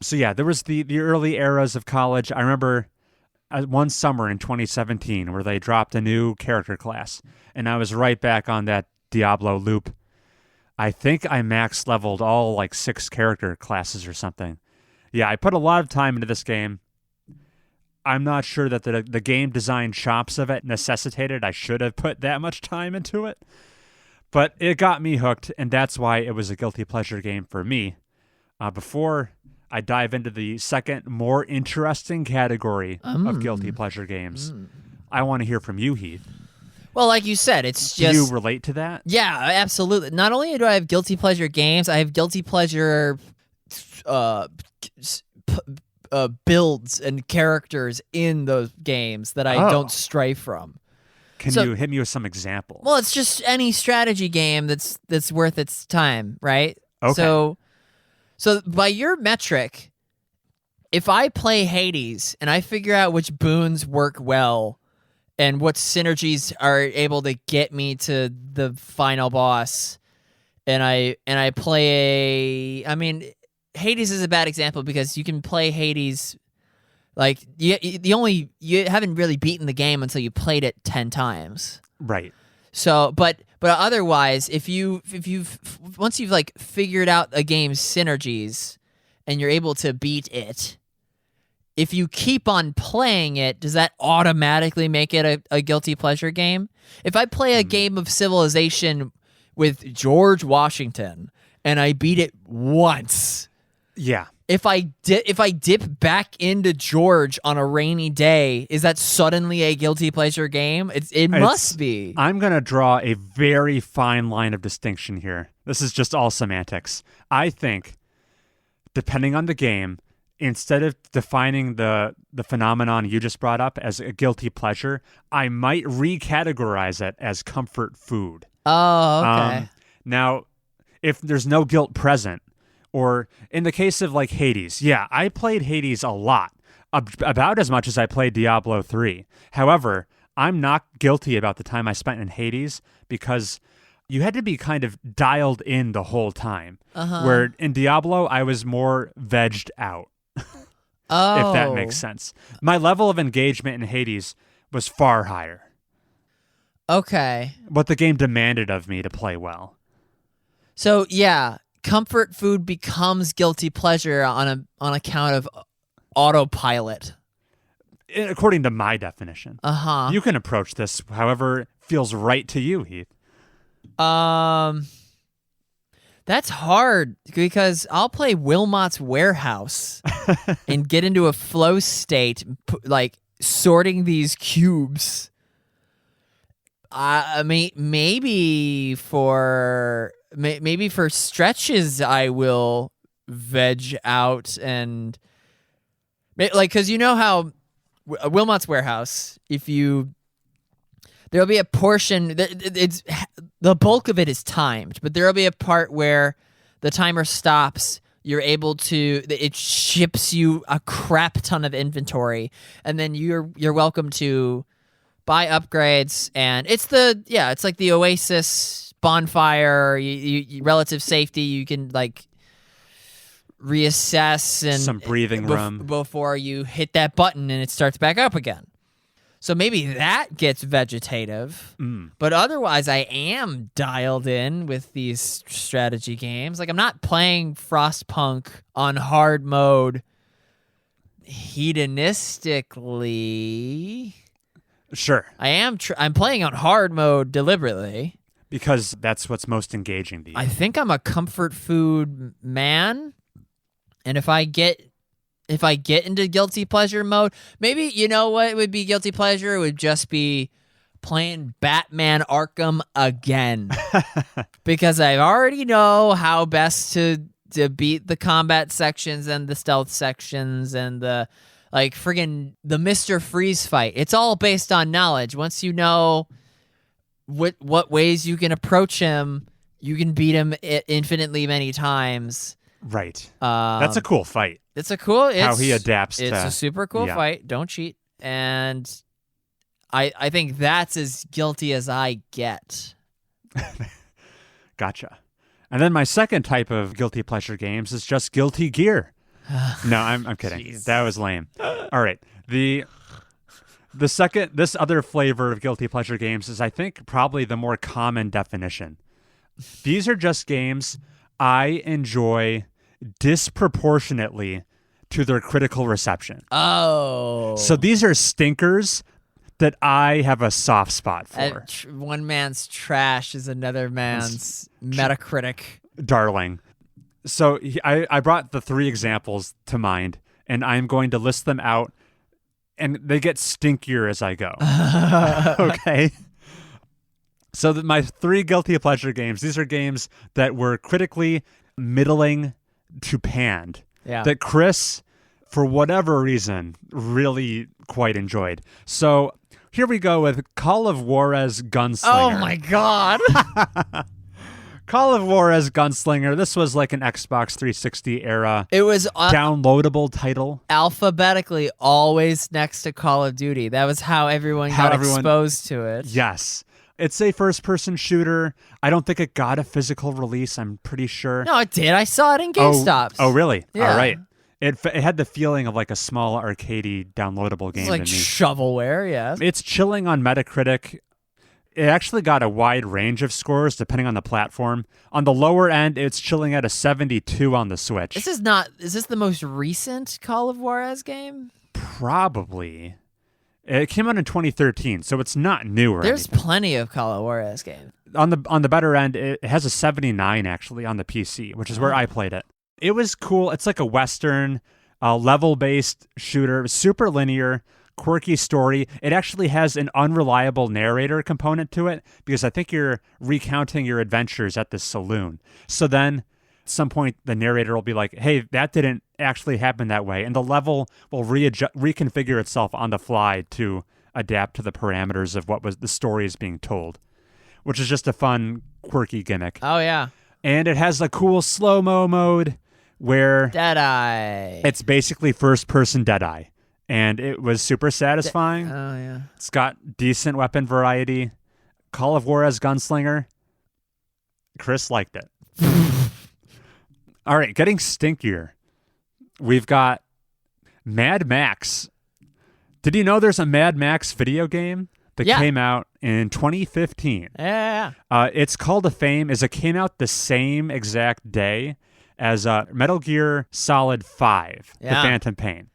So yeah, there was the early eras of college. I remember one summer in 2017 where they dropped a new character class, and I was right back on that Diablo loop. I think I max leveled all like 6 character classes or something. Yeah, I put a lot of time into this game. I'm not sure that the game design chops of it necessitated I should have put that much time into it, but it got me hooked, and that's why it was a guilty pleasure game for me. Before I dive into the second, more interesting category of guilty pleasure games, I want to hear from you, Heath. Well, like you said, it's just... Do you relate to that? Yeah, absolutely. Not only do I have guilty pleasure games, I have guilty pleasure builds and characters in those games that I don't stray from. Can you hit me with some examples? Well, it's just any strategy game that's worth its time, right? Okay. So by your metric, if I play Hades and I figure out which boons work well and what synergies are able to get me to the final boss, and I play Hades is a bad example because you can play Hades like you haven't really beaten the game until you played it 10 times. Right. So, but otherwise, if once you've like figured out a game's synergies and you're able to beat it, if you keep on playing it, does that automatically make it a guilty pleasure game? If I play a game of Civilization with George Washington and I beat it once, yeah. If I dip back into George on a rainy day, is that suddenly a guilty pleasure game? It must be. I'm going to draw a very fine line of distinction here. This is just all semantics. I think, depending on the game, instead of defining the phenomenon you just brought up as a guilty pleasure, I might recategorize it as comfort food. Oh, okay. Now, if there's no guilt present, or in the case of like Hades, yeah, I played Hades a lot, about as much as I played Diablo 3. However, I'm not guilty about the time I spent in Hades because you had to be kind of dialed in the whole time. Where in Diablo, I was more vegged out, if that makes sense. My level of engagement in Hades was far higher. Okay. What the game demanded of me to play well. So, yeah, comfort food becomes guilty pleasure on account of autopilot. According to my definition. You can approach this however feels right to you, Heath. That's hard because I'll play Wilmot's Warehouse and get into a flow state, like sorting these cubes. I mean, maybe for stretches I will veg out and like, because you know how Wilmot's Warehouse, there'll be a portion it's the bulk of it is timed, but there'll be a part where the timer stops. You're able to, it ships you a crap ton of inventory, and then you're welcome to buy upgrades, and it's like the Oasis bonfire. You relative safety. You can like reassess and some breathing room before you hit that button and it starts back up again. So maybe that gets vegetative, but otherwise I am dialed in with these strategy games. Like I'm not playing Frostpunk on hard mode hedonistically. Sure. I am. I'm playing on hard mode deliberately because that's what's most engaging to you. I think I'm a comfort food man, and if I get into guilty pleasure mode, maybe, you know what would be guilty pleasure? It would just be playing Batman Arkham again, because I already know how best to beat the combat sections and the stealth sections and the Like friggin' the Mr. Freeze fight. It's all based on knowledge. Once you know what ways you can approach him, you can beat him infinitely many times. Right. That's a cool fight. It's a cool. How he adapts. It's a super cool fight. Don't cheat. And I think that's as guilty as I get. Gotcha. And then my second type of guilty pleasure games is just Guilty Gear. No, I'm kidding. Jeez. That was lame. All right. This other flavor of guilty pleasure games is, I think, probably the more common definition. These are just games I enjoy disproportionately to their critical reception. Oh. So these are stinkers that I have a soft spot for. One man's trash is another man's Metacritic. Darling. So I brought the 3 examples to mind, and I'm going to list them out, and they get stinkier as I go. Okay? So my 3 guilty pleasure games, these are games that were critically middling to panned. Yeah. That Chris, for whatever reason, really quite enjoyed. So here we go with Call of Juarez Gunslinger. Oh my god. Call of Juarez Gunslinger. This was like an Xbox 360 era It was downloadable title. alphabetically always next to Call of Duty. That was how everyone got exposed to it. Yes. It's a first-person shooter. I don't think it got a physical release, I'm pretty sure. No, it did. I saw it in GameStop. Oh, really? Yeah. All right. It had the feeling of like a small arcadey downloadable game It's like to me. shovelware, yeah. It's chilling on Metacritic. It actually got a wide range of scores depending on the platform. On the lower end, it's chilling at a 72 on the Switch. Is this the most recent Call of Juarez game? Probably. It came out in 2013, so it's not new or There's anything. plenty of Call of Juarez games. On the better end, it has a 79 actually on the PC, which is where I played it. It was cool. It's like a Western level-based shooter, super linear, quirky story. It actually has an unreliable narrator component to it because I think you're recounting your adventures at this saloon. So then at some point the narrator will be like, hey, that didn't actually happen that way. And the level will reconfigure itself on the fly to adapt to the parameters of what was the story is being told, which is just a fun, quirky gimmick. Oh, yeah. And it has a cool slow-mo mode where Deadeye. it's basically first-person Deadeye. And it was super satisfying. Oh, yeah. It's got decent weapon variety. Call of Juarez Gunslinger. Chris liked it. All right, getting stinkier. We've got Mad Max. Did you know there's a Mad Max video game that came out in 2015? Yeah. Its call to fame is it came out the same exact day as Metal Gear Solid 5, The Phantom Pain.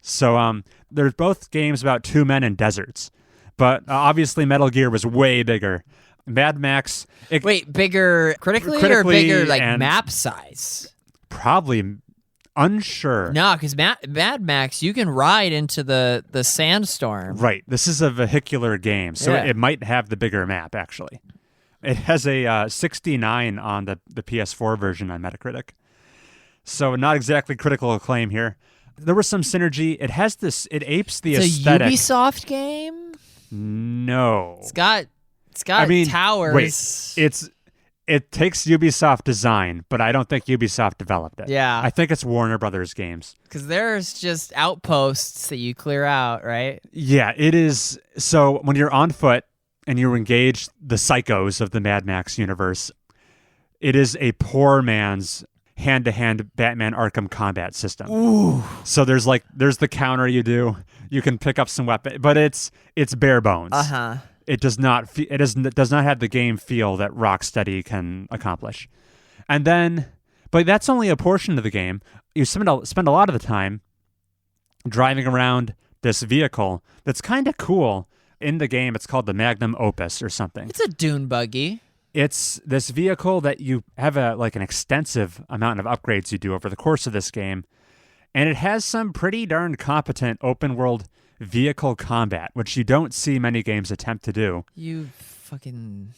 So they're both games about 2 men in deserts. But obviously Metal Gear was way bigger. Mad Max... Wait, bigger critically or bigger like map size? Probably unsure. No, because Mad Max, you can ride into the sandstorm. Right. This is a vehicular game, so it might have the bigger map, actually. It has a 69 on the PS4 version on Metacritic. So not exactly critical acclaim here. There was some synergy. It has this. It apes the aesthetic. It's a Ubisoft game? No. It's got towers. Wait, it takes Ubisoft design, but I don't think Ubisoft developed it. Yeah. I think it's Warner Brothers games. Because there's just outposts that you clear out, right? Yeah, it is. So when you're on foot and you engage the psychos of the Mad Max universe, it is a poor man's hand-to-hand Batman Arkham combat system. Ooh. So there's the counter you do. You can pick up some weapon, but it's bare bones. Uh-huh. It does not have the game feel that Rocksteady can accomplish. And then, but that's only a portion of the game. You spend a lot of the time driving around this vehicle that's kind of cool. In the game, it's called the Magnum Opus or something. It's a dune buggy. It's this vehicle that you have an extensive amount of upgrades you do over the course of this game. And it has some pretty darn competent open world vehicle combat, which you don't see many games attempt to do. You fucking...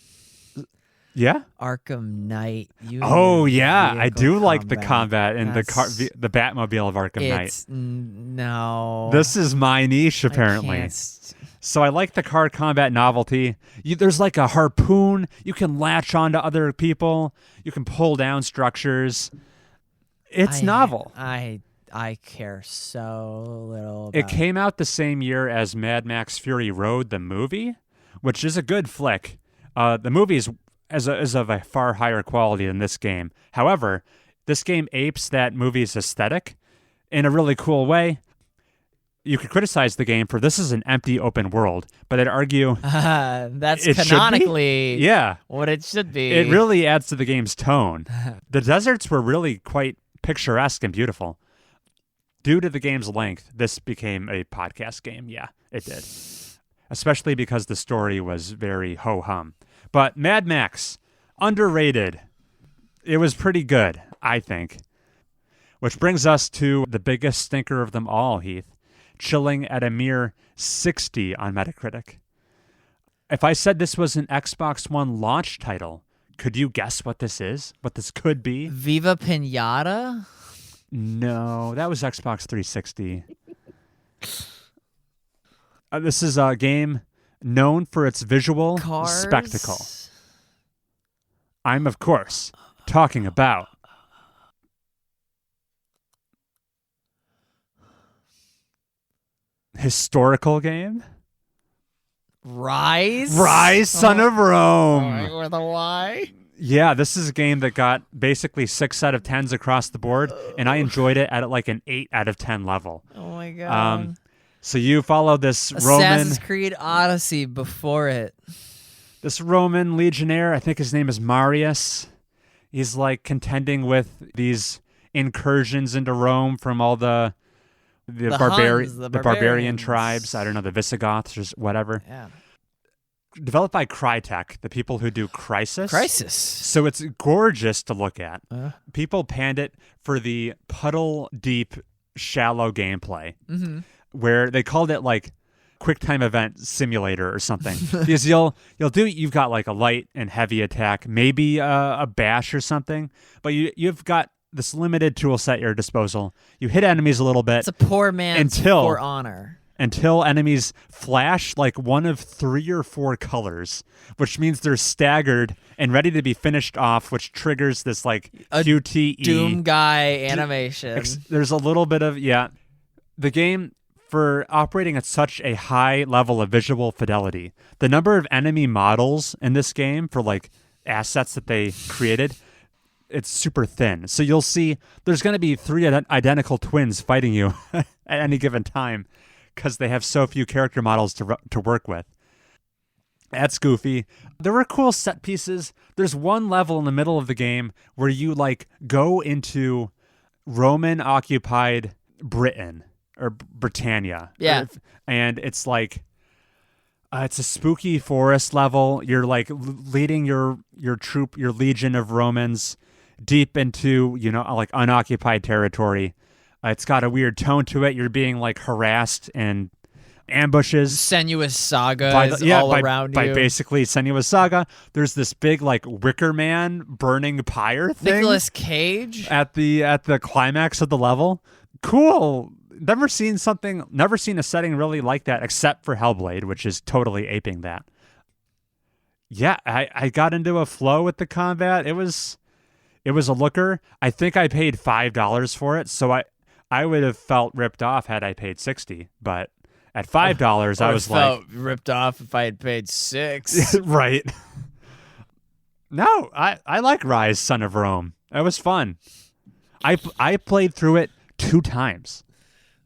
Yeah. Arkham Knight. Oh yeah, I vehicle do like the combat in the Batmobile of Arkham Knight. No. This is my niche, I apparently. can't So I like the car combat novelty. There's like a harpoon. You can latch onto other people. You can pull down structures. It's novel. I care so little about It came out the same year as Mad Max Fury Road, the movie, which is a good flick. The movie is of a far higher quality than this game. However, this game apes that movie's aesthetic in a really cool way. You could criticize the game for this is an empty open world, but I'd argue that's it canonically yeah, what it should be. it really adds to the game's tone. The deserts were really quite picturesque and beautiful. Due to the game's length, this became a podcast game. Yeah, it did. Especially because the story was very ho-hum. But Mad Max, underrated. It was pretty good, I think. Which brings us to the biggest stinker of them all, Heath. Chilling at a mere 60 on Metacritic. If I said this was an Xbox One launch title, could you guess what this is? What this could be? Viva Pinata? No, that was Xbox 360. This is a game known for its visual spectacle. I'm, of course, talking about historical game? Rise, Son of Rome. With a Y? Yeah, this is a game that got basically 6 out of 10s across the board, and I enjoyed it at like an 8 out of 10 level. Oh my god. So you follow this Assassin's Creed Odyssey before it. This Roman legionnaire, I think his name is Marius. He's like contending with these incursions into Rome from all the barbarian tribes. I don't know, the Visigoths or whatever. Yeah. Developed by Crytek, the people who do Crysis. So it's gorgeous to look at. People panned it for the puddle-deep, shallow gameplay, where they called it like QuickTime Event Simulator or something. Because you've got like a light and heavy attack, maybe a bash or something, but you've got this limited tool set at your disposal. You hit enemies a little bit. It's a poor man's For Honor. Until enemies flash like one of 3 or 4 colors, which means they're staggered and ready to be finished off, which triggers this like QTE. Doom guy animation. There's a little bit of, the game, for operating at such a high level of visual fidelity, the number of enemy models in this game for like assets that they created, it's super thin. So you'll see there's going to be 3 identical twins fighting you at any given time because they have so few character models to work with. That's goofy. There were cool set pieces. There's one level in the middle of the game where you like go into Roman occupied Britain or Britannia. Yeah. And it's like it's a spooky forest level. You're like leading your troop, your legion of Romans deep into, like unoccupied territory. It's got a weird tone to it. You're being like harassed and ambushes. Senuous saga all around you. By basically Senuous Saga. There's this big like Wicker Man burning pyre thing. Nicolas Cage at the climax of the level. Cool. Never seen a setting really like that except for Hellblade, which is totally aping that. Yeah, I got into a flow with the combat. It was a looker. I think I paid $5 for it, so I would have felt ripped off had I paid $60, but at $5 I was like ripped off if I had paid $6. Right. No, I like Rise, Son of Rome. It was fun. I played through it 2 times.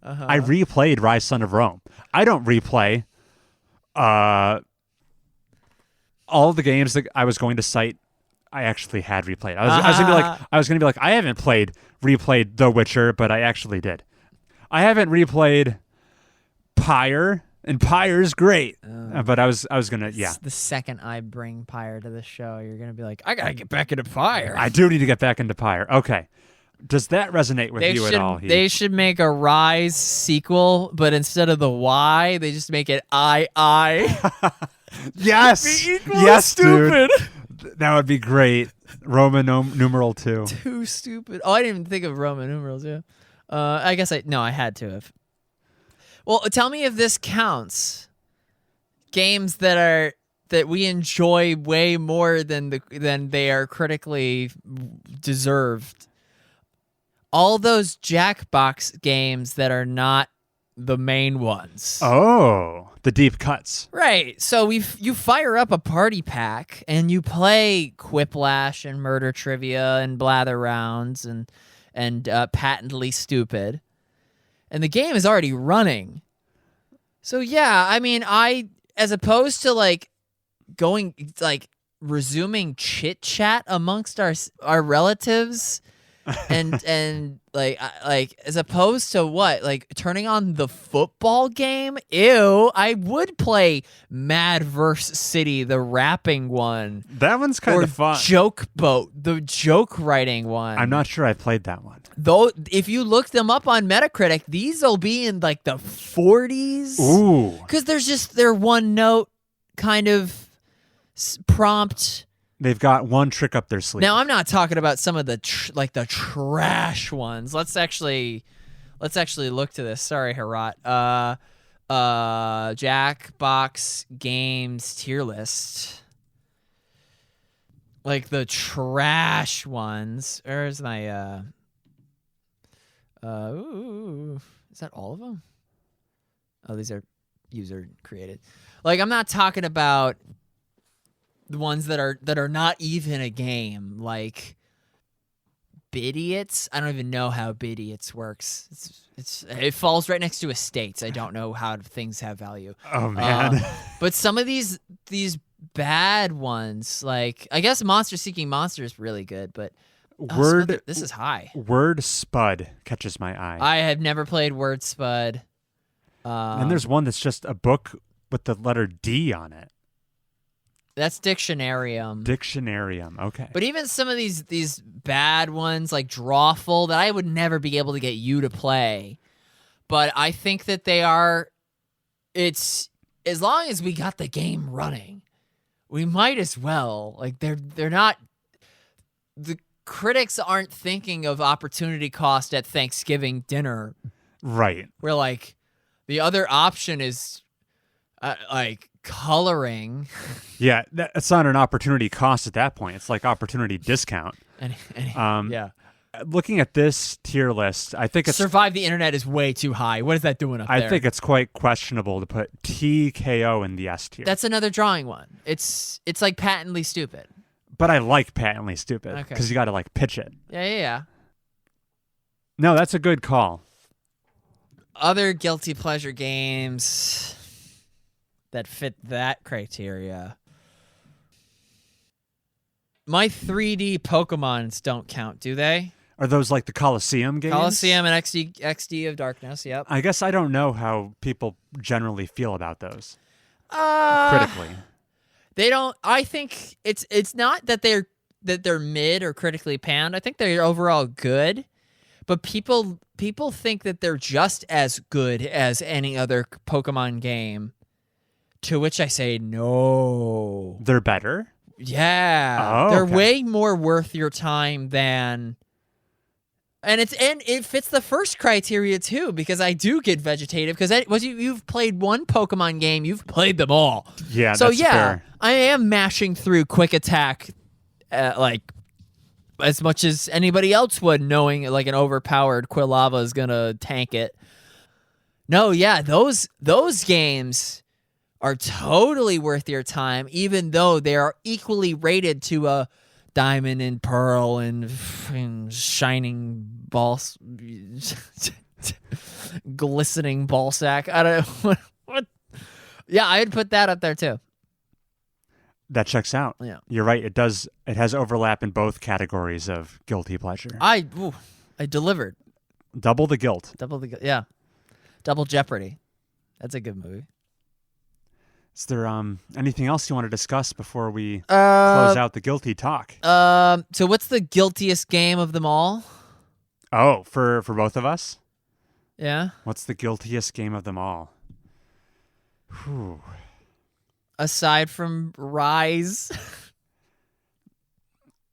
I replayed Rise, Son of Rome. I don't replay all the games that I was going to cite. I actually had replayed. I was gonna be like, I haven't replayed The Witcher, but I actually did. I haven't replayed Pyre, and Pyre's great. But I was gonna, The second I bring Pyre to the show, you're gonna be like, I gotta get back into Pyre. I do need to get back into Pyre. Okay. Does that resonate with you at all? Heath? They should make a Rise sequel, but instead of the Y, they just make it I. Yes. Yes, stupid. Dude. That would be great. Roman numeral 2. Too stupid. Oh, I didn't even think of Roman numerals. Yeah. I guess I had to have. Well, tell me if this counts. Games that we enjoy way more than they are critically deserved. All those Jackbox games that are not the main ones. Oh, the deep cuts. Right. So you fire up a party pack and you play Quiplash and Murder Trivia and Blather Rounds and Patently Stupid, and the game is already running. So yeah, I mean, as opposed to like going like resuming chit chat amongst our relatives. and like as opposed to what, like turning on the football game? Ew! I would play Madverse City, the rapping one. That one's kind of fun. Joke Boat, the joke writing one. I'm not sure I played that one. Though, if you look them up on Metacritic, these will be in like the 40s. Ooh, because they're one note kind of prompt. They've got one trick up their sleeve. Now, I'm not talking about some of the the trash ones. Let's actually look to this. Sorry, Herat. Jackbox games tier list. Like the trash ones. Where's my ooh, is that all of them? Oh, these are user created. Like, I'm not talking about the ones that are not even a game, like Bidiots. I don't even know how Bidiots works. It falls right next to estates. I don't know how things have value. Oh man! But some of these bad ones, like I guess Monster Seeking Monster is really good, but this is high. Word Spud catches my eye. I have never played Word Spud. And there's one that's just a book with the letter D on it. That's Dictionarium. Dictionarium, okay. But even some of these bad ones, like Drawful, that I would never be able to get you to play. But I think that it's as long as we got the game running, we might as well. Like they're not, the critics aren't thinking of opportunity cost at Thanksgiving dinner. Right. Where like the other option is like coloring. Yeah, that's not an opportunity cost at that point. It's like opportunity discount. Yeah. Looking at this tier list, I think it's Survive the Internet is way too high. What is that doing up there? I think it's quite questionable to put TKO in the S tier. That's another drawing one. It's like Patently Stupid. But I like Patently Stupid because Okay. you got to like pitch it. Yeah. No, that's a good call. Other guilty pleasure games that fit that criteria. My 3D Pokemons don't count, do they? Are those like the Coliseum games? Coliseum and XD of Darkness, yep. I guess I don't know how people generally feel about those critically. They don't. I think it's not that they're mid or critically panned. I think they're overall good, but people think that they're just as good as any other Pokemon game. To which I say no. They're better? Yeah. Oh, they're okay. way more worth your time than. And it fits the first criteria too, because I do get vegetative. Because you've played one Pokemon game, you've played them all. Yeah, so that's fair. I am mashing through Quick Attack, like as much as anybody else would, knowing like an overpowered Quilava is gonna tank it. No, yeah, those games are totally worth your time, even though they are equally rated to a Diamond and Pearl and shining balls, glistening ball sack. I don't know what. Yeah, I'd put that up there too. That checks out. Yeah, you're right. It does. It has overlap in both categories of guilty pleasure. I delivered. Double the guilt. Double Jeopardy. That's a good movie. Is there anything else you want to discuss before we close out the guilty talk? So what's the guiltiest game of them all? Oh, for both of us? Yeah. What's the guiltiest game of them all? Whew. Aside from Rise.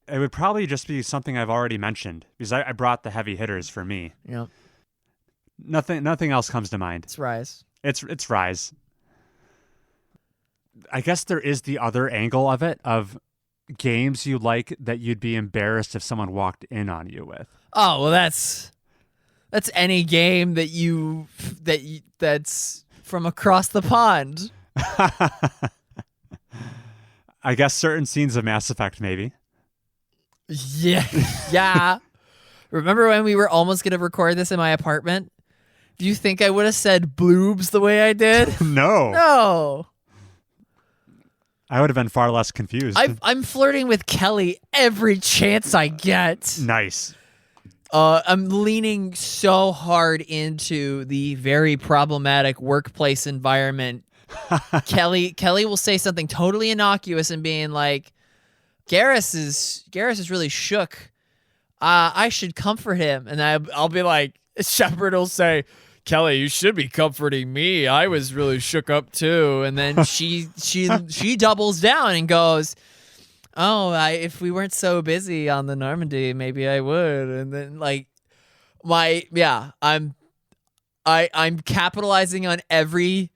It would probably just be something I've already mentioned because I brought the heavy hitters for me. Yeah. Nothing else comes to mind. It's Rise. It's Rise. I guess there is the other angle of it, of games you like that you'd be embarrassed if someone walked in on you with. Oh, well, that's any game that's from across the pond. I guess certain scenes of Mass Effect, maybe. Yeah. Yeah. Remember when we were almost going to record this in my apartment? Do you think I would have said bloobs the way I did? No. No. I would have been far less confused. I'm flirting with Kelly every chance I get. Nice. I'm leaning so hard into the very problematic workplace environment. Kelly will say something totally innocuous and being like, Garrus is really shook. I should comfort him. And I'll be like, Shepard will say, Kelly, you should be comforting me. I was really shook up too. And then she doubles down and goes, oh, if we weren't so busy on the Normandy, maybe I would. And then I'm capitalizing on every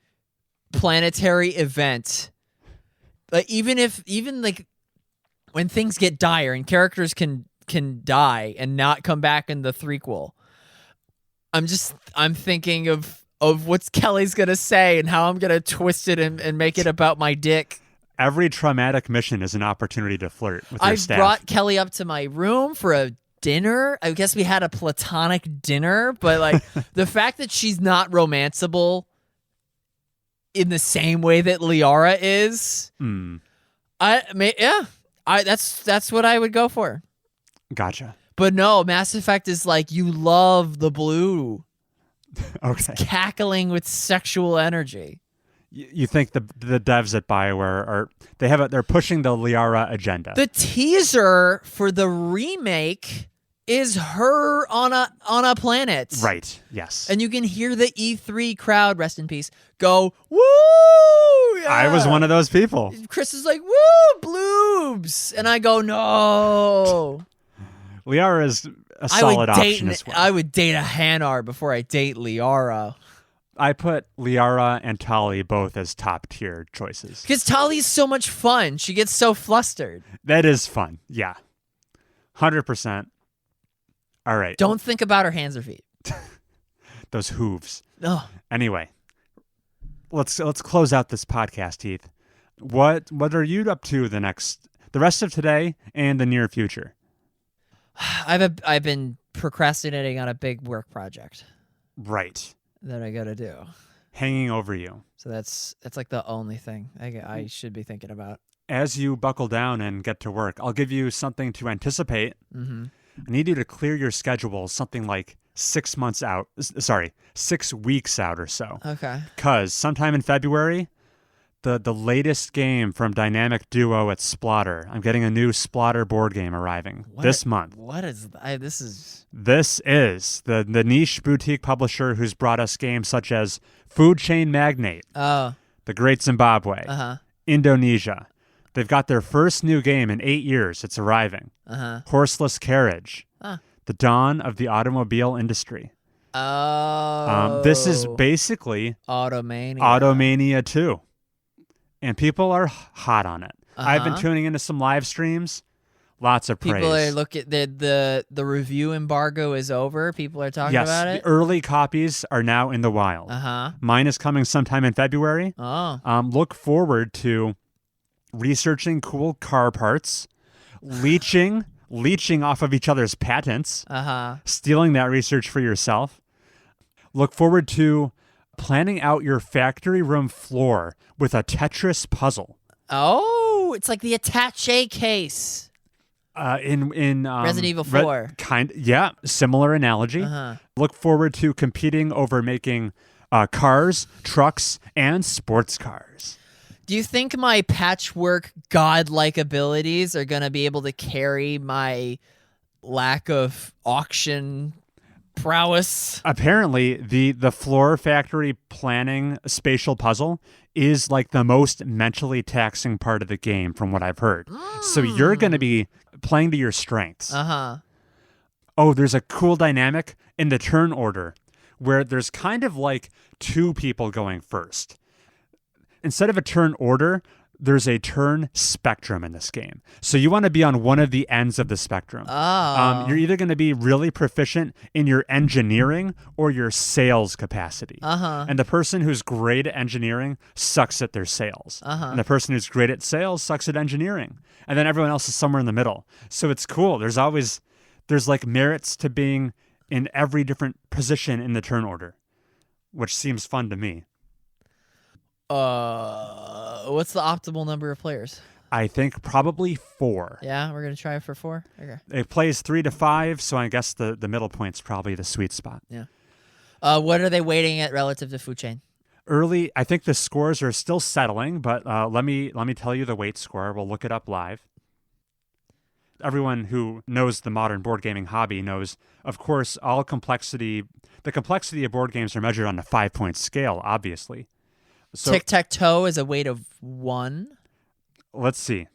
planetary event. Like even when things get dire and characters can die and not come back in the threequel, I'm thinking of what Kelly's gonna say and how I'm gonna twist it and make it about my dick. Every traumatic mission is an opportunity to flirt with your staff. I brought Kelly up to my room for a dinner. I guess we had a platonic dinner, but like the fact that she's not romanceable in the same way that Liara is, that's what I would go for. Gotcha. But no, Mass Effect is like you love the blue. Okay. It's cackling with sexual energy. You think the devs at BioWare they're pushing the Liara agenda? The teaser for the remake is her on a planet. Right. Yes. And you can hear the E3 crowd, rest in peace, go, woo! Yeah. I was one of those people. Chris is like, woo, bloobs. And I go, no. Liara is a solid option as well. I would date a Hanar before I date Liara. I put Liara and Tali both as top tier choices. Because Tali's so much fun. She gets so flustered. That is fun. Yeah. 100%. All right. Don't think about her hands or feet. Those hooves. Oh. Anyway, let's close out this podcast, Heath. What are you up to the rest of today and the near future? I've been procrastinating on a big work project. Right. That I gotta do. Hanging over you. So that's like the only thing I should be thinking about. As you buckle down and get to work, I'll give you something to anticipate. Mm-hmm. I need you to clear your schedule something like 6 weeks out or so. Okay. Because sometime in February, the latest game from Dynamic Duo at Splotter, I'm getting a new Splotter board game arriving this month. What is this is... This is the niche boutique publisher who's brought us games such as Food Chain Magnate, The Great Zimbabwe, Indonesia. They've got their first new game in 8 years. It's arriving. Horseless Carriage, The Dawn of the Automobile Industry. This is basically Automania 2. And people are hot on it. I've been tuning into some live streams. Lots of praise. People are the review embargo is over. People are talking about it. Yes, the early copies are now in the wild. Mine is coming sometime in February. Look forward to researching cool car parts, leeching off of each other's patents, stealing that research for yourself. Look forward to planning out your factory room floor with a Tetris puzzle. Oh, it's like the attaché case. In Resident Evil 4. Similar analogy. Look forward to competing over making cars, trucks, and sports cars. Do you think my patchwork godlike abilities are going to be able to carry my lack of auction prowess. Apparently, the Floor Factory planning spatial puzzle is like the most mentally taxing part of the game, from what I've heard. So you're going to be playing to your strengths. Oh, there's a cool dynamic in the turn order where there's kind of like two people going first. Instead of a turn order, there's a turn spectrum in this game. So you want to be on one of the ends of the spectrum. You're either going to be really proficient in your engineering or your sales capacity. And the person who's great at engineering sucks at their sales. And the person who's great at sales sucks at engineering. And then everyone else is somewhere in the middle. So it's cool. There's like merits to being in every different position in the turn order, which seems fun to me. What's the optimal number of players? I think probably 4. Yeah, we're gonna try it for 4. Okay. It plays 3 to 5, so I guess the middle point's probably the sweet spot. Yeah. What are they waiting at relative to Food Chain? Early, I think the scores are still settling, but let me tell you the weight score. We'll look it up live. Everyone who knows the modern board gaming hobby knows, of course, the complexity of board games are measured on a 5-point scale, obviously. So, tic-tac-toe is a weight of 1. Let's see.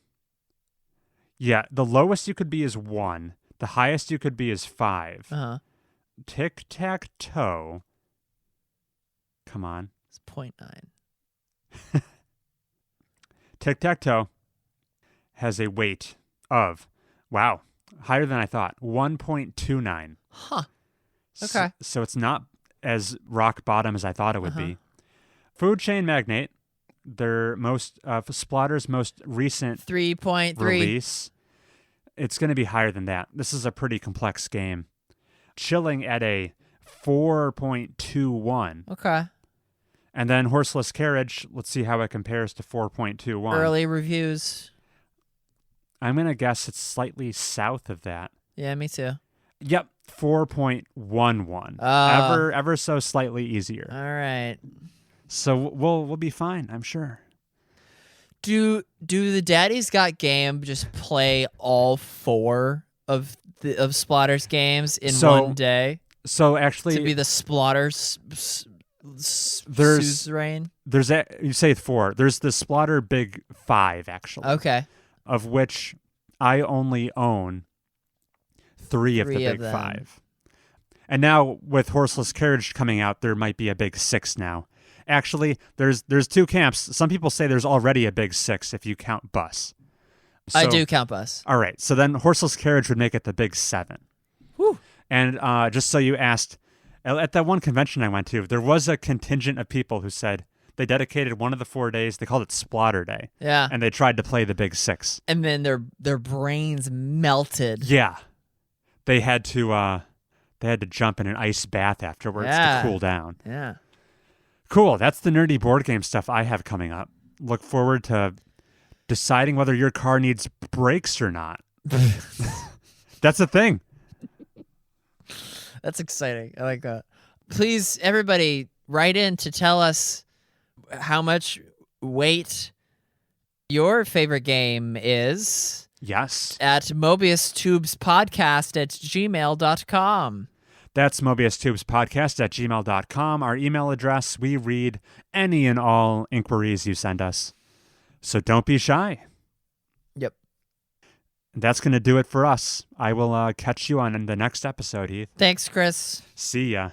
Yeah, the lowest you could be is 1. The highest you could be is 5. Tic-tac-toe. Come on. It's 0.9. Tic-tac-toe has a weight of, wow, higher than I thought, 1.29. Huh. Okay. So it's not as rock bottom as I thought it would be. Food Chain Magnate, their Splatter's most recent 3.3 release, it's going to be higher than that. This is a pretty complex game. Chilling at a 4.21. Okay. And then Horseless Carriage, let's see how it compares to 4.21. Early reviews. I'm going to guess it's slightly south of that. Yeah, me too. Yep, 4.11. Ever so slightly easier. All right. So we'll be fine, I'm sure. Do the Daddy's Got Game just play all 4 of Splatter's games in one day? So actually, to be the Splatter's suzerain? You say 4. There's the Splatter Big 5 actually. Okay. Of which I only own 3 of the Big 5. And now with Horseless Carriage coming out, there might be a Big 6 now. Actually, there's 2 camps. Some people say there's already a Big 6 if you count Bus. So, I do count Bus. All right. So then Horseless Carriage would make it the Big 7. Whew. And just so you asked, at that one convention I went to, there was a contingent of people who said they dedicated one of the 4 days. They called it Splatter Day. Yeah. And they tried to play the Big 6. And then their brains melted. Yeah. They had to jump in an ice bath afterwards to cool down. Yeah. Cool. That's the nerdy board game stuff I have coming up. Look forward to deciding whether your car needs brakes or not. That's the thing. That's exciting. I like that. Please, everybody, write in to tell us how much weight your favorite game is. Yes. At mobiustubespodcast@gmail.com. That's mobiustubespodcast@gmail.com. Our email address. We read any and all inquiries you send us. So don't be shy. Yep. That's going to do it for us. I will catch you on the next episode, Heath. Thanks, Chris. See ya.